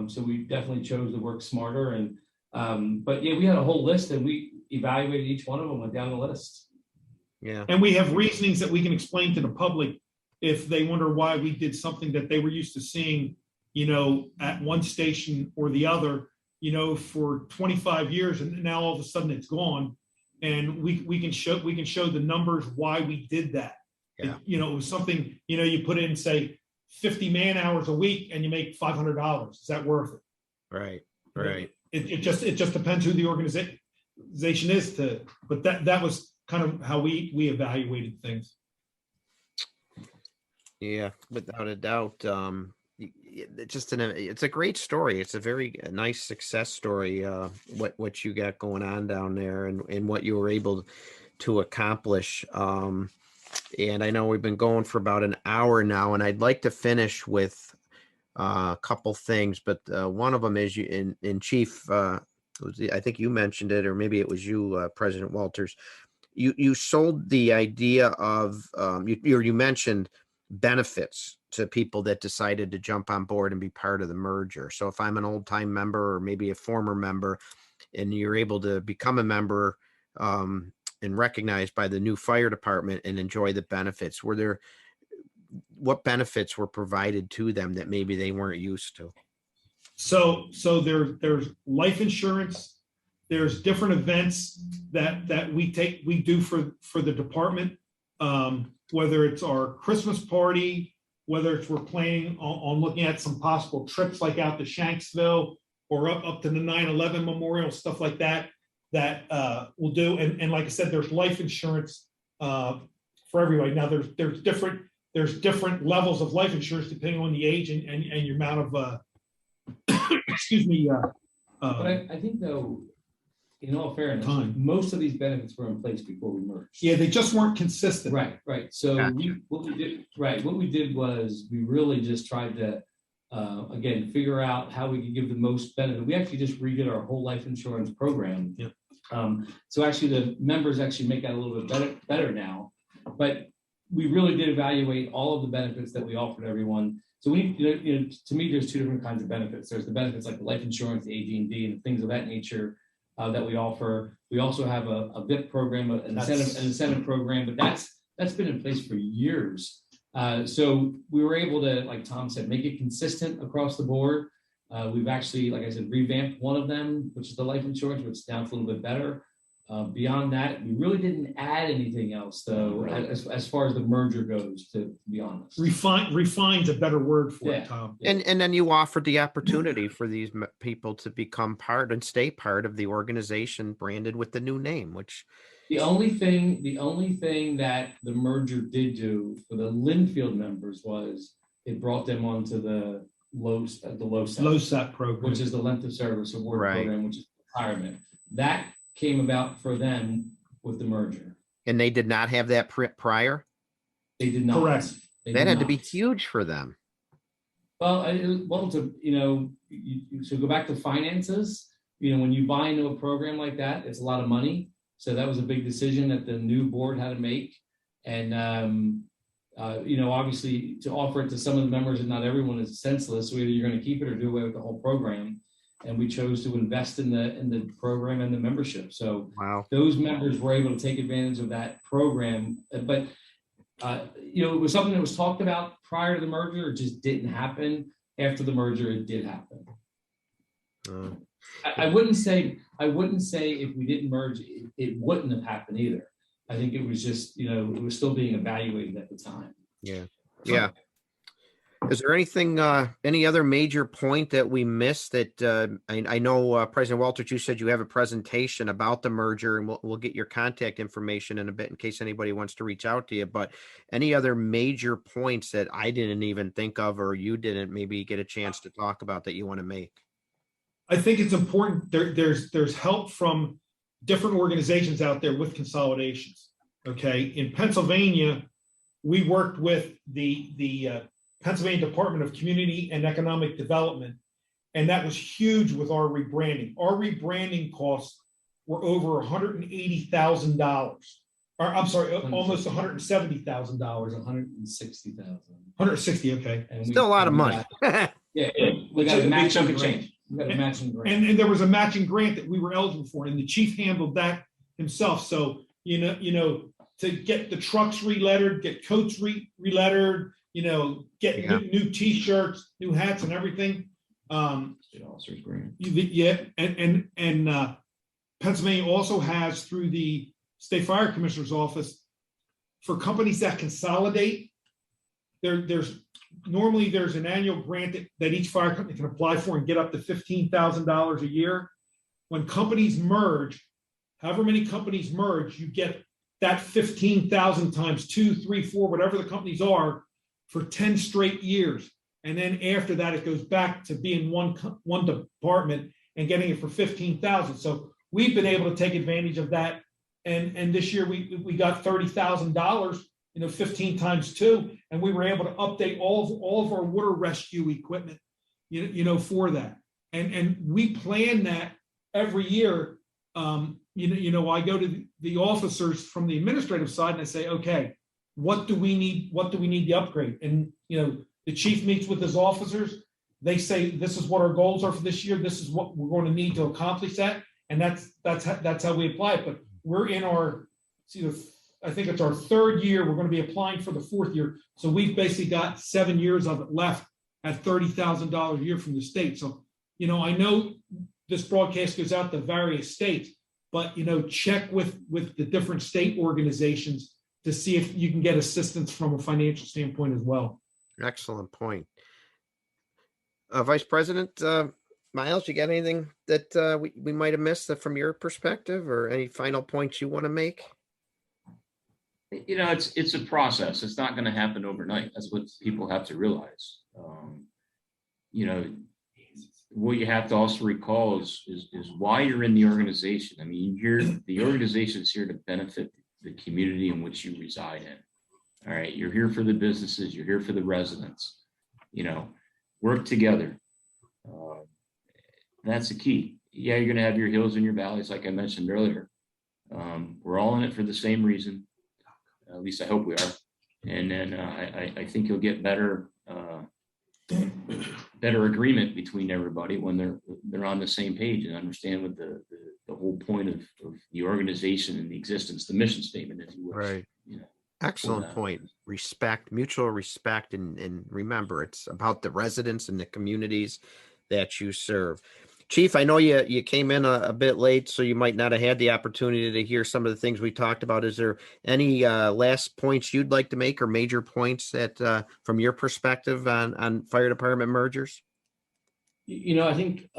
So we definitely chose to work smarter. But we had a whole list and we evaluated each one of them, went down the list. Yeah. And we have reasonings that we can explain to the public if they wonder why we did something that they were used to seeing, at one station or the other, for 25 years, and now all of a sudden it's gone. And we can show the numbers why we did that. Yeah. It was something, you put in, say, 50 man hours a week and you make $500. Is that worth it? Right. Right. It just depends who the organization is but that was kind of how we evaluated things. Yeah, without a doubt. It's a great story. It's a very nice success story. What you got going on down there and what you were able to accomplish. And I know we've been going for about an hour now, and I'd like to finish with a couple things, but one of them is you in Chief. I think you mentioned it, or maybe it was you, President Walters. You sold the idea of you mentioned benefits to people that decided to jump on board and be part of the merger. So if I'm an old time member or maybe a former member, and you're able to become a member and recognized by the new fire department and enjoy the benefits, what benefits were provided to them that maybe they weren't used to? So there's life insurance. There's different events that we do for the department. Whether it's our Christmas party, whether it's we're planning on looking at some possible trips like out to Shanksville or up to the 9/11 memorial, stuff like that we'll do. And like I said, there's life insurance for everybody. Now there's different levels of life insurance depending on the age and your amount of excuse me. But I think though, in all fairness, most of these benefits were in place before we merged. Yeah, they just weren't consistent. Right. So Gotcha. what we did was we really just tried to again figure out how we could give the most benefit. We actually just redid our whole life insurance program. Yeah. So actually the members actually make that a little bit better now. But we really did evaluate all of the benefits that we offered everyone. So to me, there's two different kinds of benefits. There's the benefits like the life insurance, the AD&D, and things of that nature that we offer. We also have a VIP program, an incentive program, but that's been in place for years. So we were able to, like Tom said, make it consistent across the board. We've actually, like I said, revamped one of them, which is the life insurance, which sounds a little bit better. Beyond that, we really didn't add anything else, though, as far as the merger goes, to be honest. Refine's a better word for it, Tom. And then you offered the opportunity for these people to become part and stay part of the organization branded with the new name, which the only thing that the merger did do for the Linfield members was it brought them onto the LOSAP program, which is the length of service award program, which is retirement. That came about for them with the merger. And they did not have that prior? They did not. Correct. That had to be huge for them. Well, so go back to finances. When you buy into a program like that, it's a lot of money. So that was a big decision that the new board had to make. And, obviously to offer it to some of the members and not everyone is senseless. So either you're going to keep it or do away with the whole program. And we chose to invest in the program and the membership. So Wow. those members were able to take advantage of that program. But, it was something that was talked about prior to the merger. It just didn't happen. After the merger, it did happen. I wouldn't say if we didn't merge, it wouldn't have happened either. I think it was just, it was still being evaluated at the time. Yeah. Yeah. Is there anything, any other major point that we missed that, I know, President Walters, you said you have a presentation about the merger, and we'll get your contact information in a bit in case anybody wants to reach out to you, but any other major points that I didn't even think of, or you didn't maybe get a chance to talk about that you want to make? I think it's important. There's help from different organizations out there with consolidations. Okay. In Pennsylvania, we worked with the Pennsylvania Department of Community and Economic Development, and that was huge with our rebranding. Our rebranding costs were over $180,000. Or I'm sorry, almost $170,000. $160,000. 160, okay. And Still a lot of money. We got a Big chunk of matching change. We got a matching grant. And there was a matching grant that we were eligible for, and the chief handled that himself. So, to get the trucks relettered, get coats relettered, get new T-shirts, new hats, and everything. State officers grant. Yeah, and Pennsylvania also has, through the State Fire Commissioner's Office, for companies that consolidate, there's an annual grant that each fire company can apply for and get up to $15,000 a year. When companies merge, however many companies merge, you get that 15,000 times 2, 3, 4, whatever the companies are, for 10 straight years. And then after that, it goes back to being one department and getting it for 15,000. So we've been able to take advantage of that. And this year we got $30,000, 15 times 2, and we were able to update all of our water rescue equipment, for that. And we plan that every year. I go to the officers from the administrative side and I say, okay, what do we need? What do we need to upgrade? And, the chief meets with his officers. They say, this is what our goals are for this year. This is what we're going to need to accomplish that. And that's how we apply it. But we're in I think it's our third year. We're going to be applying for the fourth year. So we've basically got 7 years of it left at $30,000 a year from the state. So, I know this broadcast goes out to various states, but, check with the different state organizations to see if you can get assistance from a financial standpoint as well. Excellent point. Vice President Miles, you got anything that we might have missed from your perspective, or any final points you want to make? It's a process. It's not going to happen overnight. That's what people have to realize. What you have to also recall is why you're in the organization. I mean, the organization is here to benefit the community in which you reside in. All right, you're here for the businesses. You're here for the residents. Work together. That's the key. Yeah, you're going to have your hills and your valleys, like I mentioned earlier. We're all in it for the same reason. At least I hope we are. And then I think you'll get better agreement between everybody when they're on the same page and understand what the whole point of the organization and the existence, the mission statement, if you will. Right. Excellent point. Respect, mutual respect, and remember, it's about the residents and the communities that you serve. Chief, I know you came in a bit late, so you might not have had the opportunity to hear some of the things we talked about. Is there any last points you'd like to make, or major points that, from your perspective, on fire department mergers? I think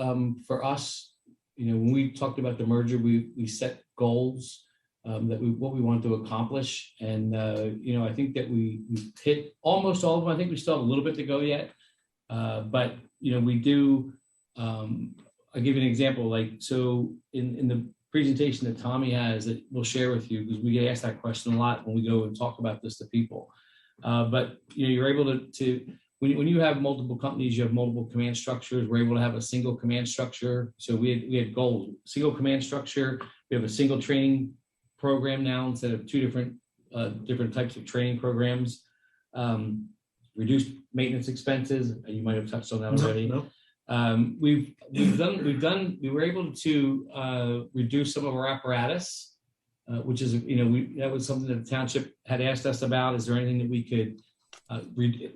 for us, when we talked about the merger, we set goals what we wanted to accomplish, and I think that we hit almost all of them. I think we still have a little bit to go yet, but we do. I'll give you an example. So in the presentation that Tommy has that we'll share with you, because we get asked that question a lot when we go and talk about this to people. But you're able to when you have multiple companies, you have multiple command structures. We're able to have a single command structure. So we had goals: single command structure. We have a single training program now instead of two different types of training programs. Reduced maintenance expenses. You might have touched on that already. No. We were able to reduce some of our apparatus, which is, that was something that the township had asked us about. Is there anything that we could,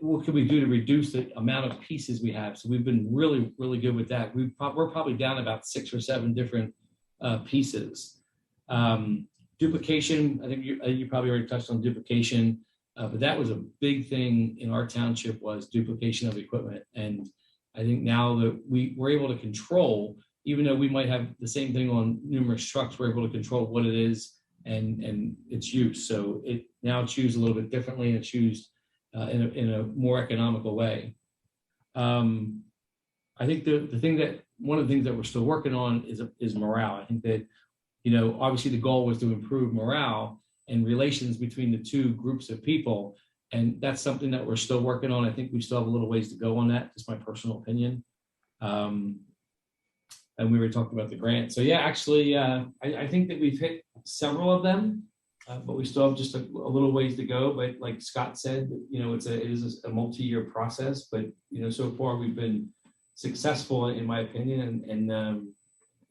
what could we do to reduce the amount of pieces we have? So we've been really, really good with that. We're probably down about 6 or 7 different pieces. Duplication, I think you probably already touched on duplication, but that was a big thing in our township, was duplication of equipment. And I think now that we're able to control, even though we might have the same thing on numerous trucks, we're able to control what it is and its use. So now it's used a little bit differently, and it's used in a more economical way. I think one of the things that we're still working on is morale. I think that, obviously the goal was to improve morale and relations between the two groups of people. And that's something that we're still working on. I think we still have a little ways to go on that. Just my personal opinion. And we were talking about the grant. So yeah, actually, I think that we've hit several of them, but we still have just a little ways to go. But like Scott said, it is a multi-year process. But so far we've been successful, in my opinion, and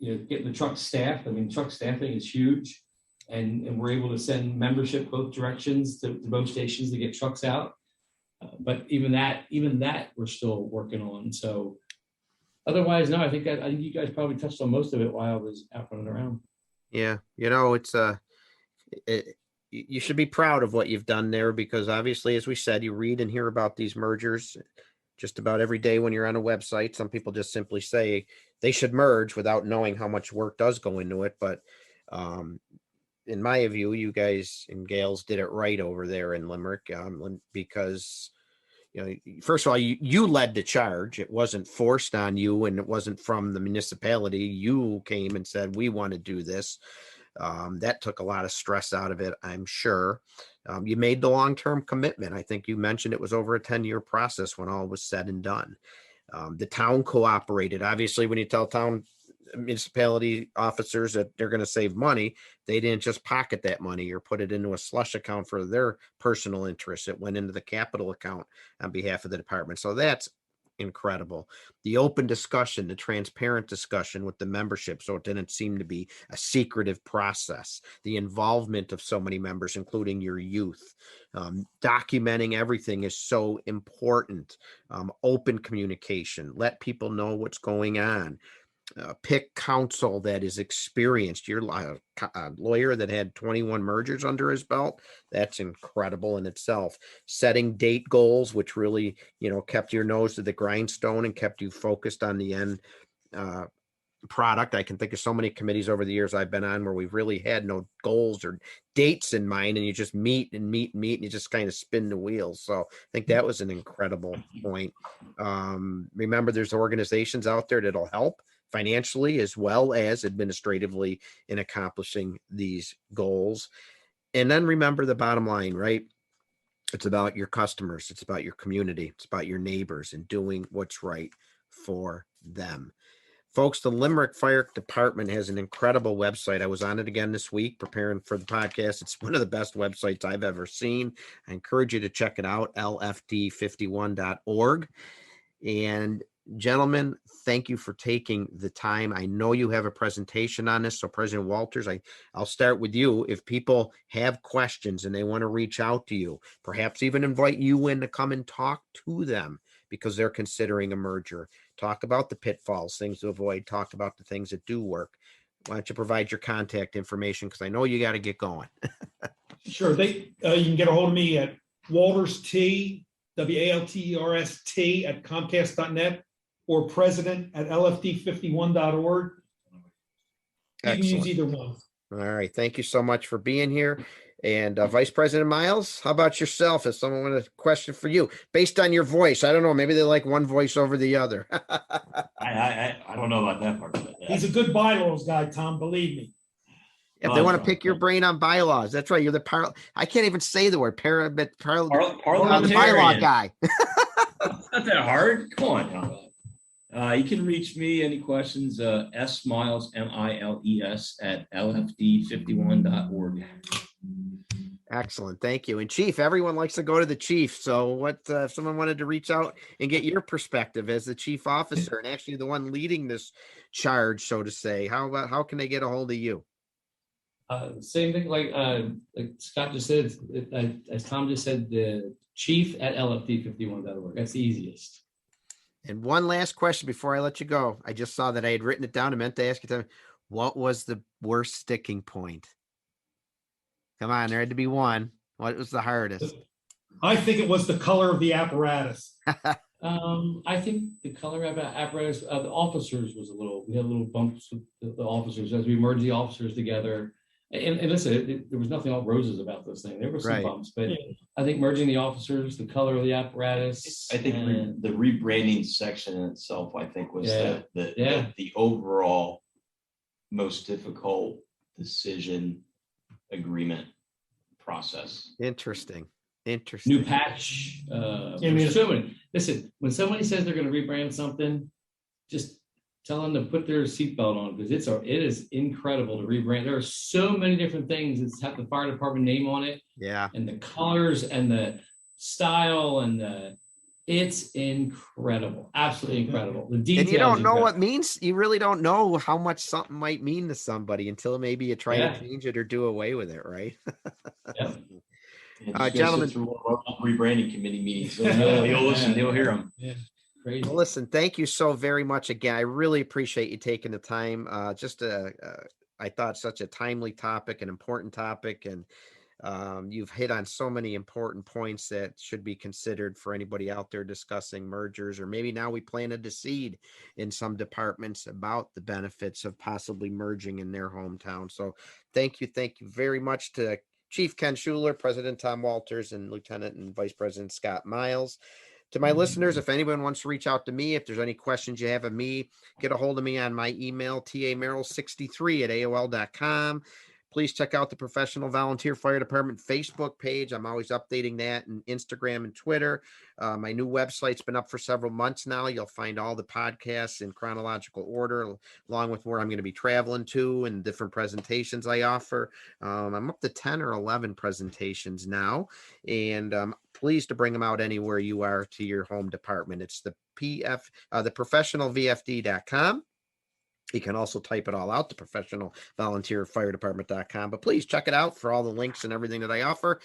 getting the truck staffed. I mean, truck staffing is huge. And we're able to send membership both directions to both stations to get trucks out. But even that we're still working on. So otherwise, no, I think you guys probably touched on most of it while I was out running around. Yeah. It's you should be proud of what you've done there, because obviously, as we said, you read and hear about these mergers just about every day when you're on a website. Some people just simply say they should merge without knowing how much work does go into it. But, in my view, you guys and gals did it right over there in Limerick, because, first of all, you led the charge. It wasn't forced on you, and it wasn't from the municipality. You came and said, we want to do this. That took a lot of stress out of it, I'm sure. You made the long-term commitment. I think you mentioned it was over a 10-year process when all was said and done. The town cooperated. Obviously, when you tell municipality officers that they're going to save money, they didn't just pocket that money or put it into a slush account for their personal interests. It went into the capital account on behalf of the department. So that's incredible. The open discussion, the transparent discussion with the membership, so it didn't seem to be a secretive process. The involvement of so many members, including your youth. Documenting everything is so important. Open communication, let people know what's going on. Pick counsel that is experienced. You're a lawyer that had 21 mergers under his belt. That's incredible in itself. Setting date goals, which really, kept your nose to the grindstone and kept you focused on the end product. I can think of so many committees over the years I've been on where we've really had no goals or dates in mind, and you just meet and meet and meet, and you just kind of spin the wheels. So I think that was an incredible point. Remember, there's organizations out there that'll help financially as well as administratively in accomplishing these goals. And then remember the bottom line, right? It's about your customers. It's about your community. It's about your neighbors and doing what's right for them. Folks, the Limerick Fire Department has an incredible website. I was on it again this week preparing for the podcast. It's one of the best websites I've ever seen. I encourage you to check it out, lfd51.org. And gentlemen, thank you for taking the time. I know you have a presentation on this. So President Walters, I'll start with you. If people have questions and they want to reach out to you, perhaps even invite you in to come and talk to them because they're considering a merger, talk about the pitfalls, things to avoid, talk about the things that do work. Why don't you provide your contact information? Because I know you got to get going. Sure. You can get a hold of me at Walters T, WALTERST at Comcast.net, or president at lfd51.org. You can use either one. All right. Thank you so much for being here. And Vice President Miles, how about yourself? If someone wanted a question for you, based on your voice, I don't know, maybe they like one voice over the other. I don't know about that part. He's a good bylaws guy, Tom, believe me. If they want to pick your brain on bylaws, that's right. You're the I can't even say the word the bylaw guy. It's not that hard. Come on. You can reach me, any questions, smiles, miles at lfd51.org. Excellent. Thank you. And Chief, everyone likes to go to the chief. So what if someone wanted to reach out and get your perspective as the chief officer and actually the one leading this charge, so to say, how can they get a hold of you? Same thing like Scott just said, as Tom just said, the chief at lfd51.org. That's the easiest. And one last question before I let you go. I just saw that I had written it down and meant to ask you, what was the worst sticking point? Come on, there had to be one. What was the hardest? I think it was the color of the apparatus. I think the color of apparatus of the officers was we had little bumps with the officers as we merged the officers together. And listen, there was nothing all roses about this thing. There were some Right. bumps, but I think merging the officers, the color of the apparatus. I think the rebranding section in itself, I think, was the overall most difficult decision agreement process. Interesting. New patch. Listen, when somebody says they're going to rebrand something, just tell them to put their seatbelt on, because it is incredible to rebrand. There are so many different things that have the fire department name on it. Yeah. And the colors and the style and it's incredible. Absolutely incredible. The details. And you don't know what it means. You really don't know how much something might mean to somebody until maybe you try to change it or do away with it, right? Gentlemen, through rebranding committee meetings, so you'll listen, you'll hear them. Yeah. Crazy. Well, listen, thank you so very much again. I really appreciate you taking the time. I thought such a timely topic, an important topic, and you've hit on so many important points that should be considered for anybody out there discussing mergers, or maybe now we planted the seed in some departments about the benefits of possibly merging in their hometown. So thank you very much to Chief Ken Shuler, President Tom Walters, and Lieutenant and Vice President Scott Miles. To my listeners, if anyone wants to reach out to me, if there's any questions you have of me, get a hold of me on my email, tamerrill63@aol.com. Please check out the Professional Volunteer Fire Department Facebook page. I'm always updating that, and Instagram and Twitter. My new website's been up for several months now. You'll find all the podcasts in chronological order, along with where I'm going to be traveling to and different presentations I offer. I'm up to 10 or 11 presentations now, and pleased to bring them out anywhere you are to your home department. It's the professionalvfd.com. You can also type it all out, the professionalvolunteerfiredepartment.com. But please check it out for all the links and everything that I offer.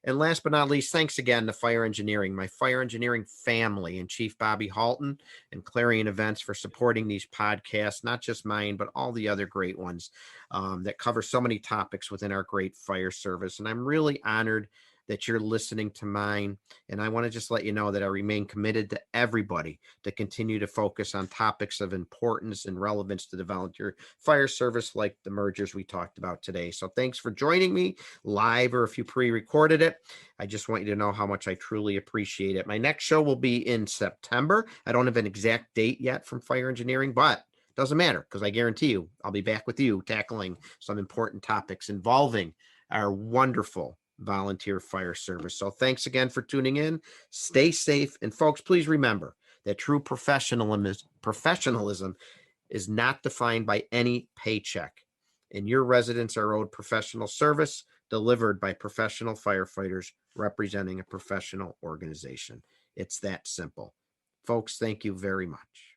And last but not least, thanks again to Fire Engineering, my fire engineering family, and Chief Bobby Halton and Clarion Events for supporting these podcasts, not just mine, but all the other great ones that cover so many topics within our great fire service. And I'm really honored that you're listening to mine. And I want to just let you know that I remain committed to everybody to continue to focus on topics of importance and relevance to the volunteer fire service, like the mergers we talked about today. So thanks for joining me live, or if you pre-recorded it. I just want you to know how much I truly appreciate it. My next show will be in September. I don't have an exact date yet from Fire Engineering, but doesn't matter, because I guarantee you I'll be back with you tackling some important topics involving our wonderful volunteer fire service. So thanks again for tuning in. Stay safe. And folks, please remember that true professionalism is not defined by any paycheck. And your residents are owed professional service delivered by professional firefighters representing a professional organization. It's that simple. Folks, thank you very much.